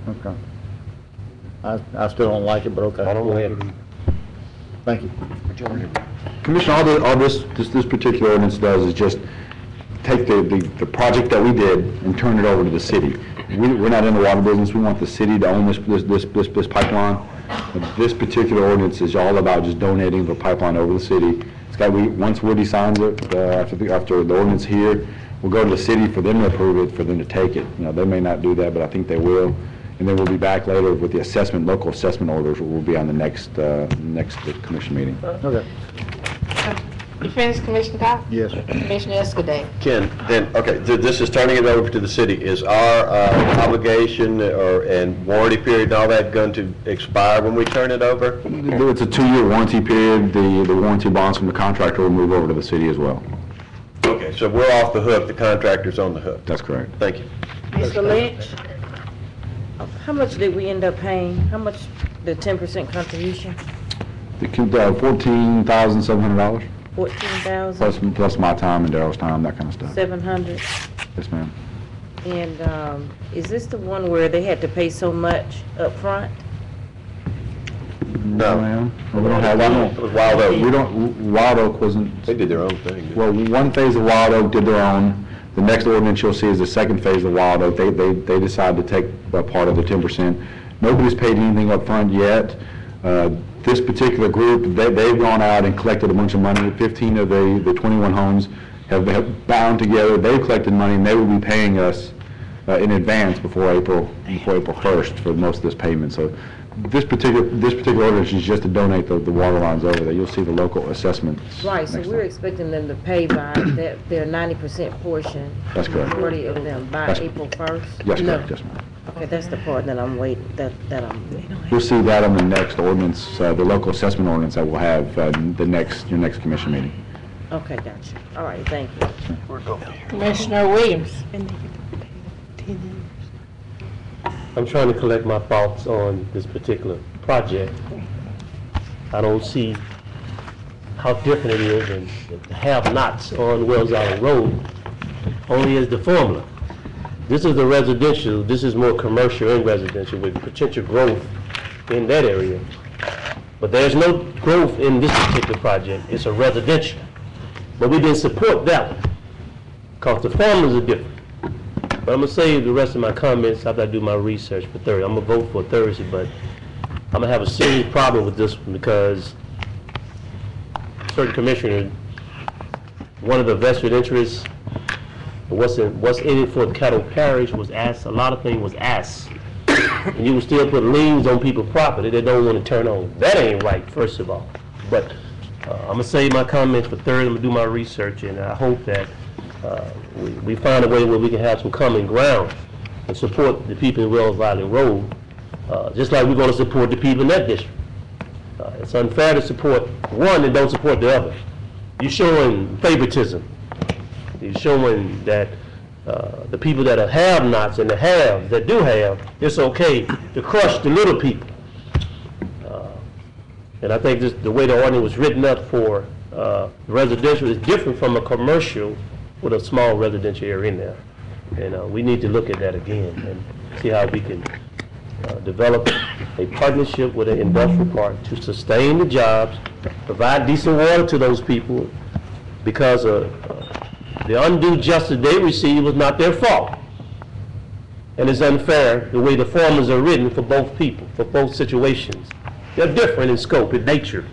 okay. I still don't like it, but okay. I don't like it. Thank you. Commissioner, all this particular ordinance does is just take the project that we did and turn it over to the city. We're not in the water business, we want the city to own this pipeline. But this particular ordinance is all about just donating the pipeline over to the city. It's got, once Woody signs it, after the ordinance here, we'll go to the city for them to approve it, for them to take it. You know, they may not do that, but I think they will. And then we'll be back later with the assessment, local assessment orders will be on the next commission meeting. Okay. You finished, Commissioner Cox? Yes. Commissioner Escudé? Ken, then, okay, this is turning it over to the city. Is our obligation and warranty period and all that going to expire when we turn it over? It's a 2-year warranty period. The warranty bonds from the contractor will move over to the city as well. Okay, so we're off the hook, the contractor's on the hook. That's correct. Thank you. Mr. Lynch, how much did we end up paying? How much, the 10% contribution? $14,700. 14,000? Plus my time and Daryl's time, that kind of stuff. 700? Yes, ma'am. And is this the one where they had to pay so much up front? No, ma'am. We don't have, It was Wild Oak. we don't, Wild Oak wasn't. They did their own thing. Well, one phase of Wild Oak did their own. The next ordinance you'll see is the second phase of Wild Oak. They decided to take a part of the 10%. Nobody's paid anything up front yet. This particular group, they've gone out and collected a bunch of money. 15 of the 21 homes have bound together. They've collected money, and they will be paying us in advance before April 1st for most of this payment. So this particular ordinance is just to donate the water lines over there. You'll see the local assessments. Right, so we're expecting them to pay by their 90% portion. That's correct. Majority of them by April 1st? Yes, correct, yes, ma'am. Okay, that's the part that I'm waiting, that I'm. You'll see that on the next ordinance, the local assessment ordinance that we'll have your next commission meeting. Okay, gotcha. All right, thank you. Commissioner Williams? I'm trying to collect my thoughts on this particular project. I don't see how different it is than the have-nots on Wells Island Road, only as the formula. This is the residential, this is more commercial and residential with potential growth in that area. But there's no growth in this particular project, it's a residential. But we didn't support that one, because the formulas are different. But I'm gonna save the rest of my comments after I do my research for Thursday. I'm gonna vote for Thursday, but I'm gonna have a serious problem with this one because certain commissioners, one of the vested interests, what's in it for the Caddo Parish was asked, a lot of things was asked. And you will still put liens on people's property they don't want to turn on. That ain't right, first of all. But I'm gonna save my comments for Thursday. I'm gonna do my research, and I hope that we find a way where we can have some common ground and support the people in Wells Island Road, just like we're going to support the people in that district. It's unfair to support one and don't support the other. You're showing favoritism. You're showing that the people that are have-nots and the haves that do have, it's okay to crush the little people. And I think the way the ordinance was written up for residential is different from a commercial with a small residential area in there. And we need to look at that again and see how we can develop a partnership with an industrial park to sustain the jobs, provide decent water to those people, because the undue justice they receive was not their fault. And it's unfair the way the formulas are written for both people, for both situations. They're different in scope, in nature.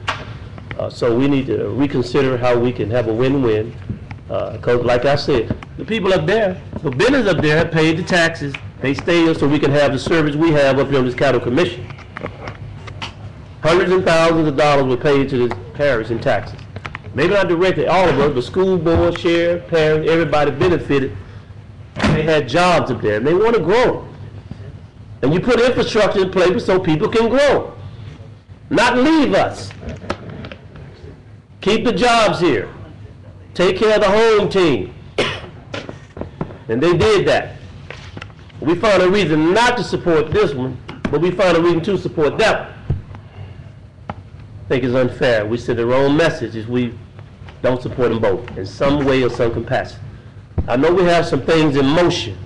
So we need to reconsider how we can have a win-win. Because like I said, the people up there, the business up there have paid the taxes. They stay here so we can have the service we have up here on this Caddo Commission. Hundreds and thousands of dollars were paid to this parish in taxes. Maybe not directly all of us, but school board, sheriff, parents, everybody benefited. They had jobs up there and they want to grow. And you put infrastructure in place so people can grow. Not leave us. Keep the jobs here. Take care of the home team. And they did that. We found a reason not to support this one, but we found a reason to support that one. think it's unfair. We send the wrong message if we don't support them both in some way or some capacity. I know we have some things in motion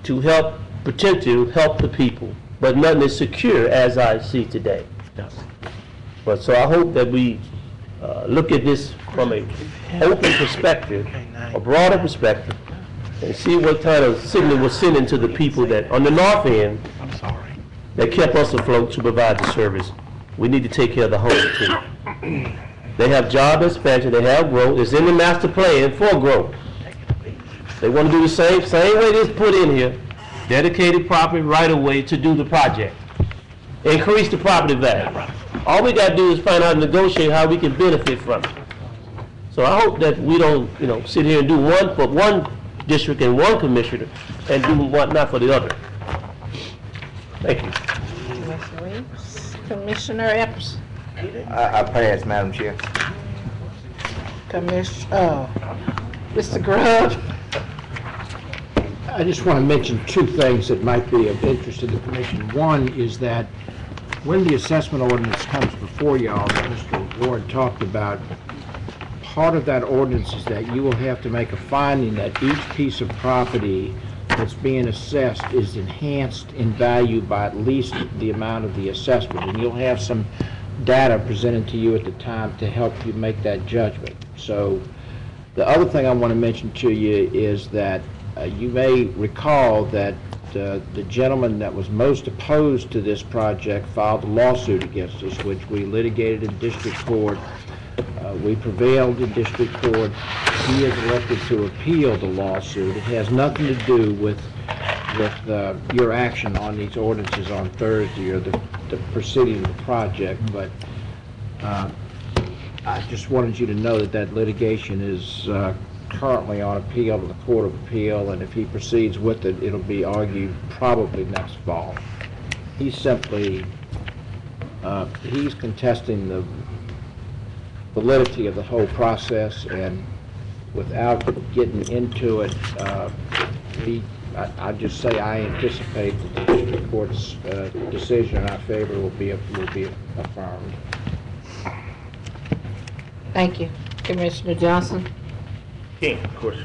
to help, pretend to help the people, but nothing is secure as I see today. But so I hope that we look at this from a open perspective, a broader perspective, and see what kind of signal we're sending to the people that on the north end that kept us afloat to provide the service. We need to take care of the home too. They have job expansion, they have growth. It's in the master plan for growth. They want to do the same way it is put in here. Dedicated property right away to do the project. Increase the property value. All we got to do is find out and negotiate how we can benefit from it. So I hope that we don't, sit here and do one for one district and one commissioner and do one not for the other. Thank you. Commissioner Reeves. Commissioner Epps. I pass, Madam Chair. Mr. Grubb. I just want to mention two things that might be of interest to the commission. One is that when the assessment ordinance comes before y'all, that Mr. Ward talked about, part of that ordinance is that you will have to make a finding that each piece of property that's being assessed is enhanced in value by at least the amount of the assessment. And you'll have some data presented to you at the time to help you make that judgment. So the other thing I want to mention to you is that you may recall that the gentleman that was most opposed to this project filed a lawsuit against us, which we litigated in district court. We prevailed in district court. He is elected to appeal the lawsuit. It has nothing to do with your action on these ordinances on Thursday or the proceeding of the project, but I just wanted you to know that that litigation is currently on appeal to the Court of Appeal, and if he proceeds with it, it'll be argued probably next fall. He's simply, he's contesting the validity of the whole process, and without getting into it, I just say I anticipate that the district court's decision in our favor will be affirmed. Thank you. Commissioner Johnson. King, of course.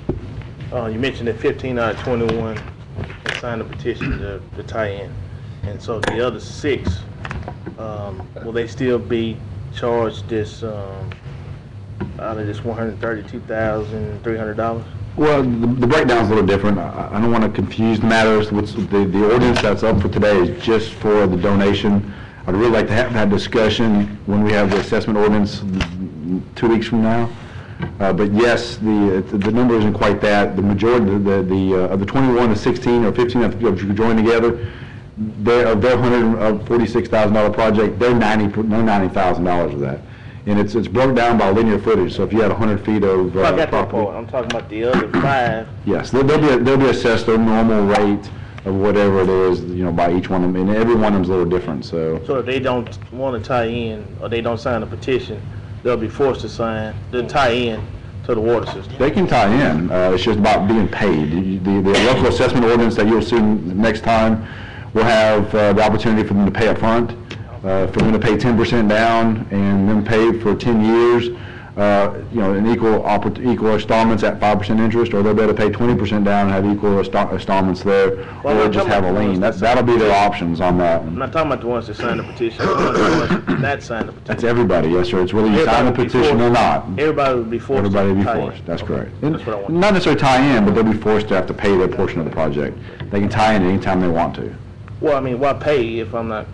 You mentioned that 15 out of 21 signed a petition to tie in. And so the other 6, will they still be charged this, out of this $132,300? Well, the breakdown's a little different. I don't want to confuse the matters. The ordinance that's up for today is just for the donation. I'd really like to have that discussion when we have the assessment ordinance 2 weeks from now. But yes, the number isn't quite that. The majority of the 21 to 16 or 15 of you join together, their $146,000 project, they're $90,000 of that. And it's broken down by linear footage. So if you had 100 feet of I got that property, part. I'm talking about the other 5. yes, they'll be assessed their normal rate of whatever it is, by each one of them, and every one of them's a little different. So if they don't want to tie in or they don't sign a petition, they'll be forced to tie in to the water system. they can tie in. It's just about being paid. The local assessment ordinance that you'll see next time will have the opportunity for them to pay up front, for them to pay 10% down and then pay for 10 years, in equal installments at 5% interest, or they'll be able to pay 20% down and have equal installments there, or just have a lien. That'll be their options on that. I'm not talking about the ones that signed the petition. I'm talking about the ones that signed the petition. That's everybody, yes, sir. It's whether you sign the petition or not. Everybody would be forced. Everybody would be tie forced. in. That's correct. That's what I want. Not necessarily tie in, but they'll be forced to have to pay their portion of the project. They can tie in anytime they want to. Well, I mean, why pay if I'm not?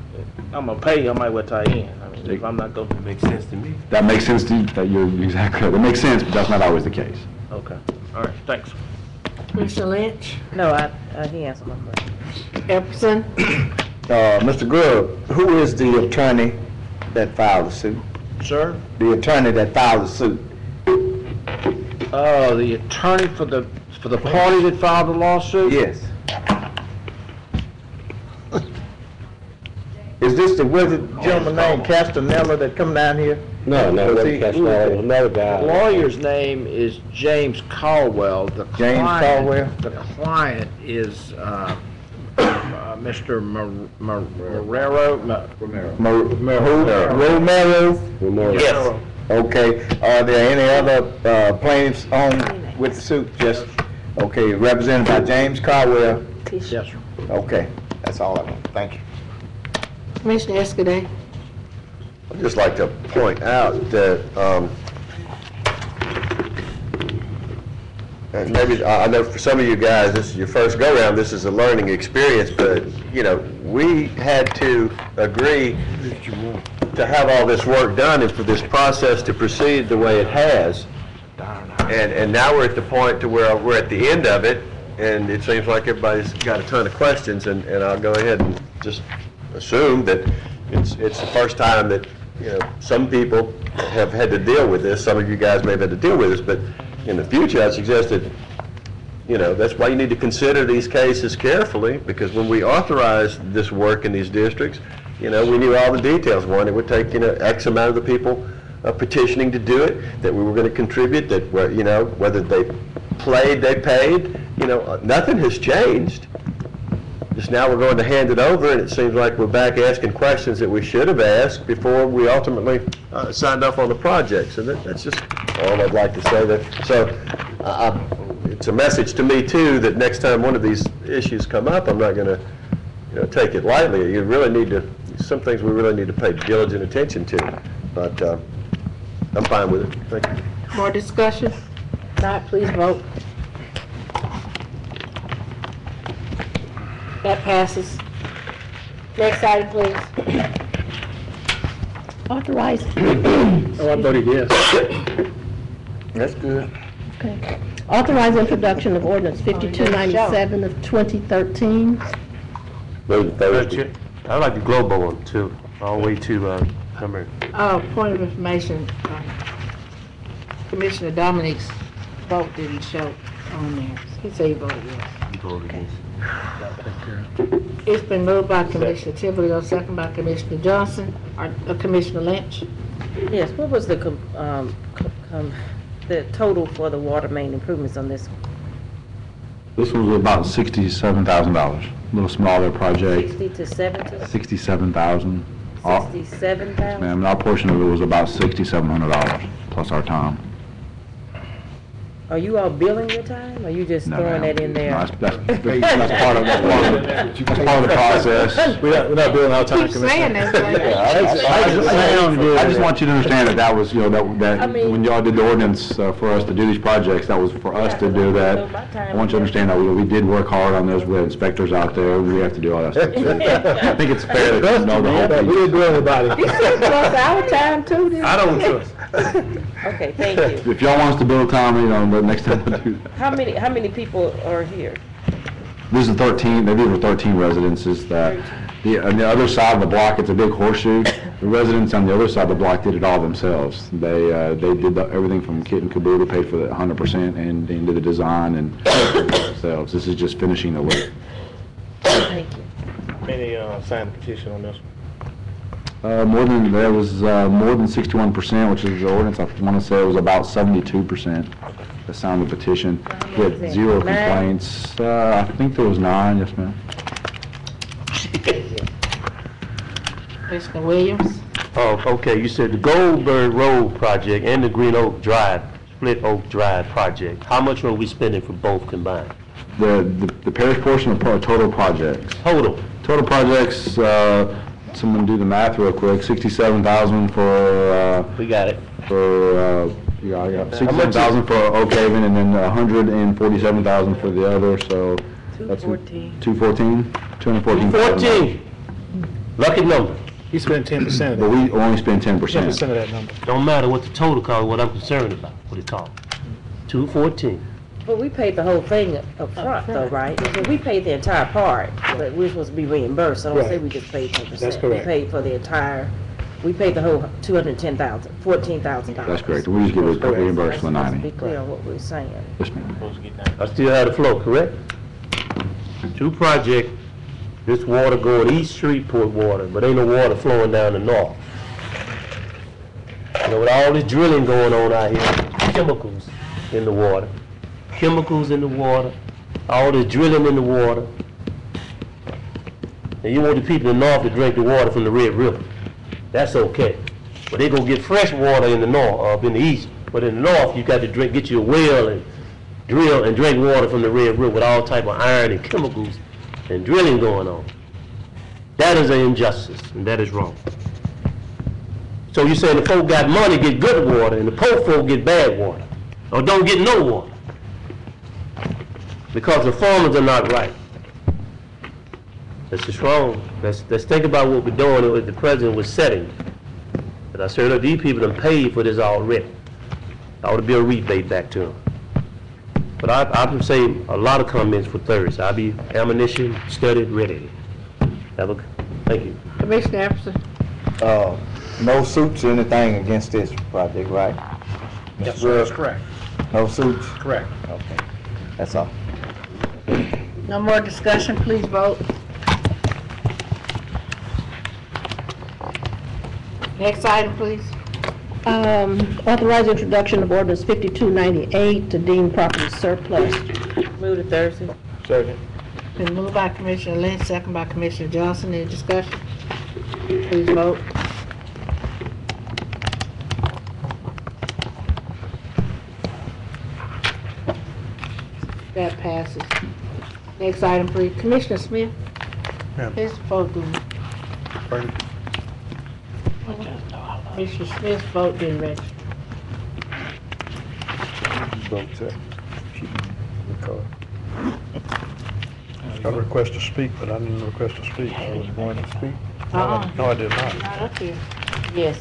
I'm gonna pay. I might well tie in. I mean, if I'm not going, It makes sense to me. That makes sense to you. That you're exactly right. That makes sense, but that's not always the case. Okay. All right. Thanks. Commissioner Lynch. No, he answered my question. Epperson. Mr. Grubb, who is the attorney that filed the suit? Sir? The attorney that filed the suit. The attorney for the party that filed the lawsuit? Yes. Is this the gentleman named Castanella that come down here? No, it wasn't Castanella, another guy. The lawyer's name is James Caldwell. The client is Mr. Marrero? Romero? Yes. Okay, are there any other plaintiffs on with the suit? Just, okay, represented by James Caldwell? Yes, sir. Okay, that's all I want. Thank you. Commissioner Escaday? I'd just like to point out that, and maybe, I know for some of you guys, this is your first go-around, this is a learning experience, but, you know, we had to agree to have all this work done and for this process to proceed the way it has. And now we're at the point to where we're at the end of it, and it seems like everybody's got a ton of questions, and I'll go ahead and just assume that it's the first time that, you know, some people have had to deal with this. Some of you guys may have had to deal with this, but in the future, I suggest that, you know, that's why you need to consider these cases carefully, because when we authorized this work in these districts, you know, we knew all the details. One, it would take, you know, X amount of the people petitioning to do it, that we were going to contribute, that, you know, whether they played, they paid, you know, nothing has changed. Just now we're going to hand it over, and it seems like we're back asking questions that we should have asked before we ultimately signed off on the project. So that's just all I'd like to say there. So it's a message to me, too, that next time one of these issues come up, I'm not going to, you know, take it lightly. You really need to, some things we really need to pay diligent attention to. But I'm fine with it. Thank you. More discussion? Not, please vote. That passes. Next item, please. Authorize. Oh, I voted yes. That's good. Okay. Authorize introduction of ordinance 5297 of 2013. I like the global one too, all the way to number. Point of information, Commissioner Dominique's vote didn't show on there. He said he voted yes. You voted yes. It's been moved by Commissioner Thibodeau, second by Commissioner Johnson, or Commissioner Lynch. Yes, what was the total for the water main improvements on this one? This one was about $67,000, a little smaller project. 60 to 70? 67,000. 67,000? Ma'am, and our portion of it was about $6,700 plus our time. Are you all billing your time, or you just No, throwing ma'am. that in there? No, that's part of the process. We're not billing our time, Keep saying Commissioner. that. I just want you to understand that was, you know, that I mean- when y'all did the ordinance for us to do these projects, that was for us to do that. I want you to understand that we did work hard on those. We had inspectors out there. We have to do all that stuff. I think it's fair that you know the whole We piece. didn't do anybody. You should trust our time too, then. I don't trust. Okay, thank you. If y'all want us to build time, you know, the next time we'll do that. How many people are here? These are 13, these were 13 residences that, on the other side of the block, it's a big horseshoe. The residents on the other side of the block did it all themselves. They did everything from kit and caboodle, paid for the 100% and did the design and themselves. This is just finishing the work. Thank you. Any signed petition on this one? There was more than 61%, which is the ordinance. I want to say it was about 72% that signed the petition. We had 0 complaints. I think there was 9, yes ma'am. Commissioner Williams? Oh, okay, you said the Goldberg Road project and the Green Oak Drive, Split Oak Drive project. How much are we spending for both combined? The parish portion of total projects. Total projects, someone do the math real quick, 67,000 for, we got it. For, yeah, I got 67,000 for Oak Haven and then 147,000 for the other, so that's 214. 214. Lucky number. He spent 10% of that. But we only spend 10%. 10% of that number. Don't matter what the total cost, what I'm concerned about, what it costs. 214. But we paid the whole thing up front, though, right? Because we paid the entire part, but we're supposed to be reimbursed, so don't say we just paid 10%. That's correct. We paid for the entire, we paid the whole $210,000, $14,000. That's correct. We just give a reimbursement 90. Be clear on what we're saying. Yes, ma'am. I still have the flow, correct? 2 projects, this water going east Shreveport water, but ain't no water flowing down the north. You know, with all this drilling going on out here, chemicals in the water, all this drilling in the water, and you want the people in the north to drink the water from the Red River, that's okay. But they gonna get fresh water in the north, in the east. But in the north, you got to get you a well and drill and drink water from the Red River with all type of iron and chemicals and drilling going on. That is an injustice, and that is wrong. So you're saying the folk got money get good water, and the poor folk get bad water, or don't get no water, because the farmers are not right. That's just wrong. Let's think about what we're doing and what the president was setting. But I said, look, these people done paid for this already. I ought to be a rebate back to them. But I would say a lot of comments for Thursday. I'll be ammunition, studied, ready. Thank you. Commissioner Epperson. No suits or anything against this project, right? Yes, sir, that's correct. No suits? Correct. Okay, that's all. No more discussion, please vote. Next item, please. Authorize introduction of ordinance 5298 to deem property surplus. Move to Thursday. Second. Been moved by Commissioner Lynch, second by Commissioner Johnson. Any discussion? Please vote. That passes. Next item, please. Commissioner Smith. His vote didn't. Commissioner Smith's vote didn't register. I request to speak, but I didn't request to speak. I was going to speak. No, I did not. Not up here. Yes.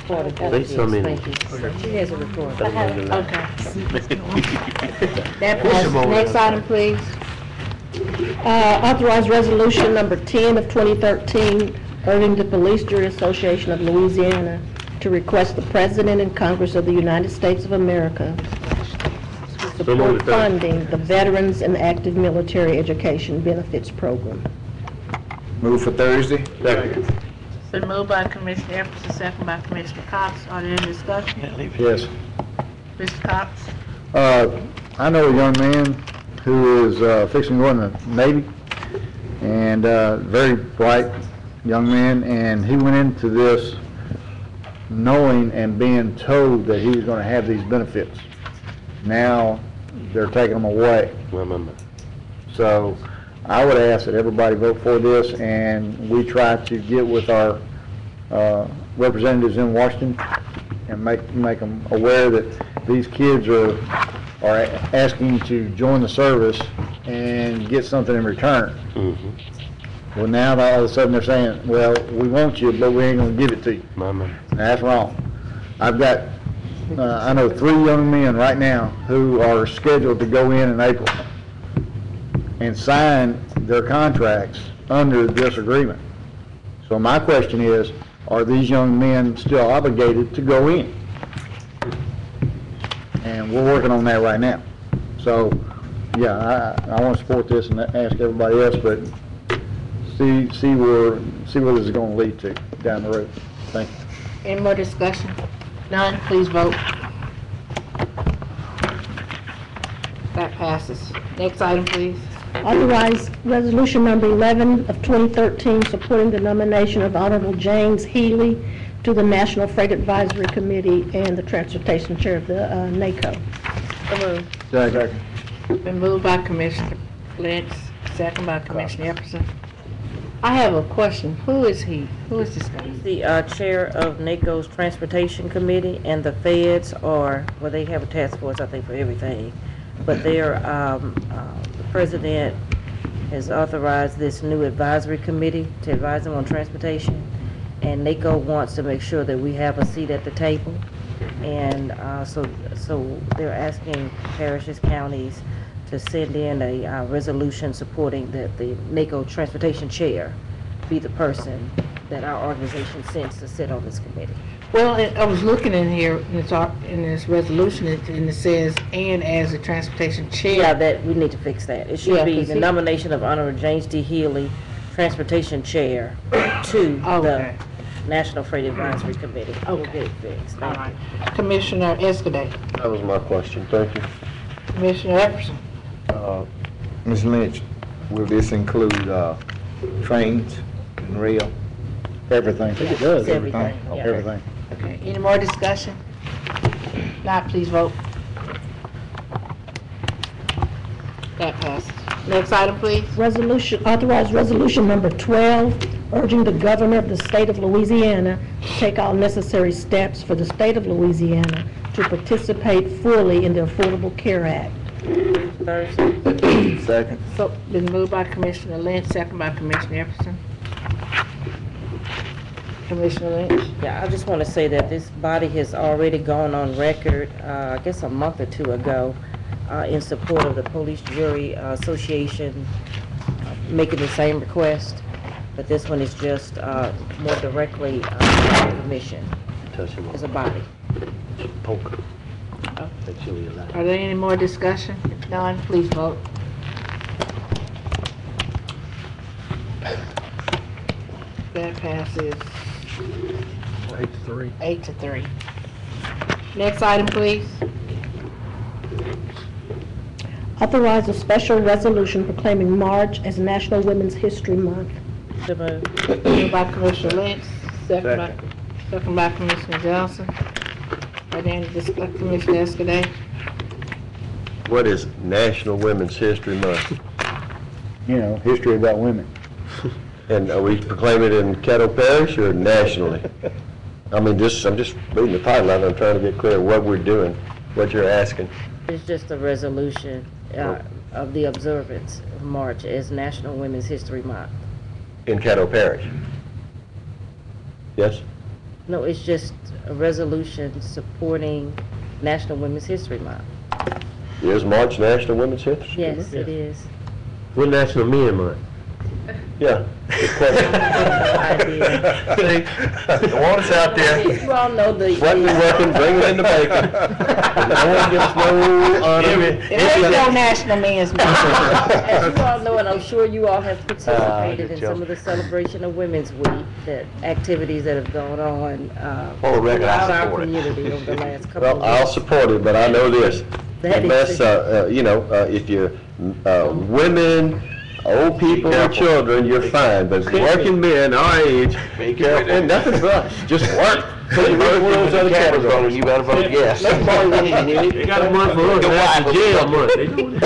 Say something. Thank you. She has a report. Okay. That passes. Next item, please. Authorize resolution number 10 of 2013, urging the Police Jury Association of Louisiana to request the President and Congress of the United States of America to support funding the Veterans and Active Military Education Benefits Program. Move for Thursday? Second. Been moved by Commissioner Epperson, second by Commissioner Cox. Are there any discussion? Yes. Mr. Cox? I know a young man who is fixing to go in the Navy, and very bright young man, and he went into this knowing and being told that he was going to have these benefits. Now they're taking them away. So I would ask that everybody vote for this, and we try to get with our representatives in Washington and make them aware that these kids are asking to join the service and get something in return. Well, now all of a sudden they're saying, well, we want you, but we ain't gonna give it to you. That's wrong. I've got, I know 3 young men right now who are scheduled to go in April and sign their contracts under this agreement. So my question is, are these young men still obligated to go in? And we're working on that right now. So, yeah, I want to support this and ask everybody else, but see where this is going to lead to down the road. Thank you. Any more discussion? None, please vote. That passes. Next item, please. Authorize resolution number 11 of 2013, supporting the nomination of Honorable James Healy to the National Freight Advisory Committee and the Transportation Chair of the NACO. Second. Been moved by Commissioner Lynch, second by Commissioner Epperson. I have a question. Who is he? Who is this guy? He's the chair of NACO's Transportation Committee, and the feds are, well, they have a task force, I think, for everything. But they're, the president has authorized this new advisory committee to advise them on transportation. And NACO wants to make sure that we have a seat at the table. And so they're asking parishes, counties to send in a resolution supporting that the NACO transportation chair be the person that our organization sends to sit on this committee. Well, I was looking in here, in this resolution, and it says, and as a transportation chair. Yeah, that, we need to fix that. It should be the nomination of Honorable James D. Healy, transportation chair, to the National Freight Advisory Committee. We'll get it fixed. All right. Commissioner Escudé. That was my question. Thank you. Commissioner Epperson. Ms. Lynch, will this include trains and rail? Everything. I think it does. Everything, yeah. Everything. Okay, any more discussion? Not, please vote. That passes. Next item, please. Authorize resolution number 12, urging the governor of the state of Louisiana to take all necessary steps for the state of Louisiana to participate fully in the Affordable Care Act. Second. So, been moved by Commissioner Lynch, second by Commissioner Epperson. Commissioner Lynch? Yeah, I just want to say that this body has already gone on record, I guess a month or two ago, in support of the Police Jury Association making the same request, but this one is just more directly the commission as a body. Poker. Are there any more discussion? If none, please vote. That passes 8-3. 8-3. Next item, please. Authorize a special resolution proclaiming March as National Women's History Month. Moved by Commissioner Lynch, second by Commissioner Johnson. Are there any discussion, Commissioner Escaday? What is National Women's History Month? You know, history about women. And are we proclaiming it in Caddo Parish or nationally? I mean, I'm just reading the title out, I'm trying to get clear what we're doing, what you're asking. It's just a resolution of the observance of March as National Women's History Month. In Caddo Parish? Yes? No, it's just a resolution supporting National Women's History Month. Is March National Women's History? Yes, it is. We're National Men Month. Yeah. The water's out there. You all know the... What we working, bring it in the bacon. No one gets no honor. It ain't no National Men's Month. As you all know, and I'm sure you all have participated in some of the celebration of Women's Week, that activities that have gone on For the record, I throughout our support it. community over the last couple Well, of I'll years. support it, but I know this. That is Unless, if you're women, old people, or children, you're fine. But working men our age, be careful. And nothing but just work. So you work one of those other categories. You better vote yes. They got a month for us, that's the jail month. They doing it.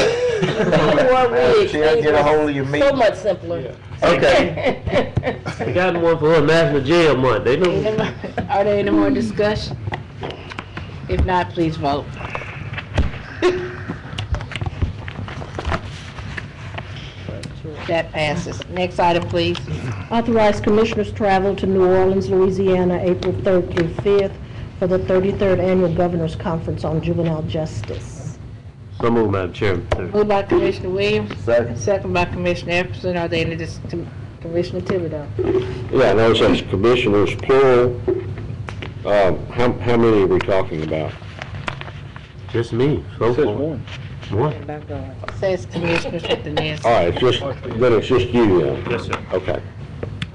Get a hold of your meat. So much simpler. Okay. They got one for us, National Jail Month. They know. Are there any more discussion? If not, please vote. That passes. Next item, please. Authorize commissioners' travel to New Orleans, Louisiana, April 3rd through 5th for the 33rd Annual Governor's Conference on Juvenile Justice. So moved, Madam Chairman. Moved by Commissioner Williams. Second. Second by Commissioner Epperson. Are there any Commissioner Thibodeau? Yeah, no, it says commissioners plural. How many are we talking about? Just me. So It says far. one. One. Says Commissioners with the names. All right, then it's just you then? Yes, sir. Okay.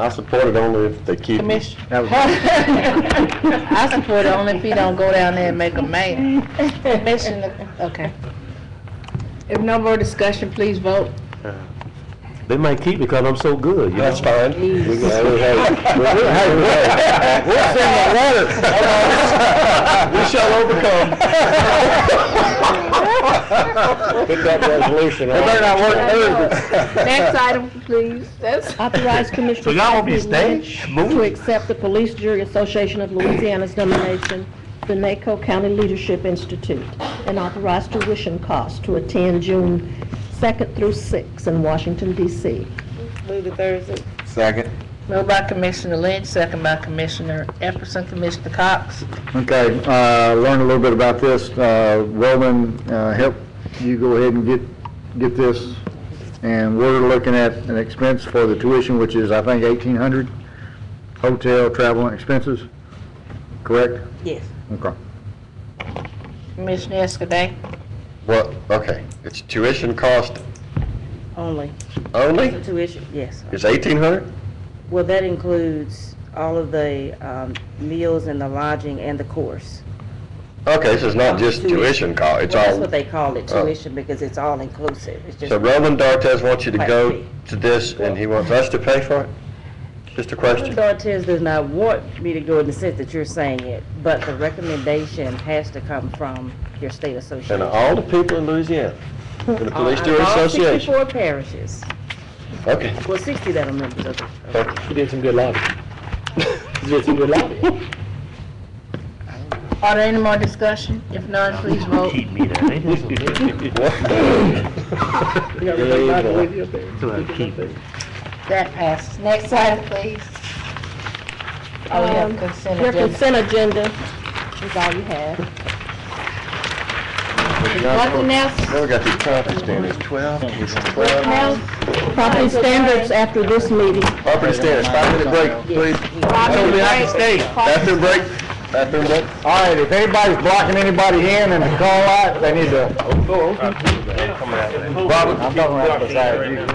I support it only if they keep me. Commissioner. I support it only if he don't go down there and make a man. Commissioner, okay. If no more discussion, please vote. They might keep me because I'm so good. You That's know? fine. We'll send the letter. We shall overcome. Put that resolution on. They better not work Thursday. Next item, please. That's Authorize Commissioner So y'all won't be Lynch staying? to accept the Police Jury Association of Louisiana's nomination to the NACO County Leadership Institute, and authorize tuition costs to attend June 2nd through 6th in Washington, D.C. Move to Thursday. Second. moved by Commissioner Lynch, second by Commissioner Epperson. Commissioner Cox. Okay, learned a little bit about this. Roland, help you go ahead and get this. And we're looking at an expense for the tuition, which is, I think, $1,800, hotel, travel, and expenses, correct? Yes. Okay. Commissioner Escaday. Well, okay, it's tuition cost Only. only? The tuition, yes. It's 1,800? Well, that includes all of the meals and the lodging and the course. Okay, so it's not just tuition cost, it's Well, all... that's what they call it, Oh. tuition, because it's all inclusive. It's just So Roland Dartes wants you to Flat go fee. to this, and he wants us to pay for it? Just a question. Dortez does not want me to go in the sense that you're saying it, but the recommendation has to come from your state association. And all the people in Louisiana, and the Police Out Jury of all Association. 64 parishes. Okay. Well, 60 that are members of it. You did some good lobbying. You did some good lobbying. Are there any more discussion? If none, please vote. You got everything back with you up there? That passes. Next item, please. Oh, we have consent Your agenda. consent agenda is all you have. Nothing else? Then we got these property standards, 12, Nothing 12. else? Property standards after this meeting. Property standards, 5-minute break, please. Property break. Bathroom break, bathroom break. All right, if anybody's blocking anybody in and the call out, they need to. Robert? I'm talking right beside you.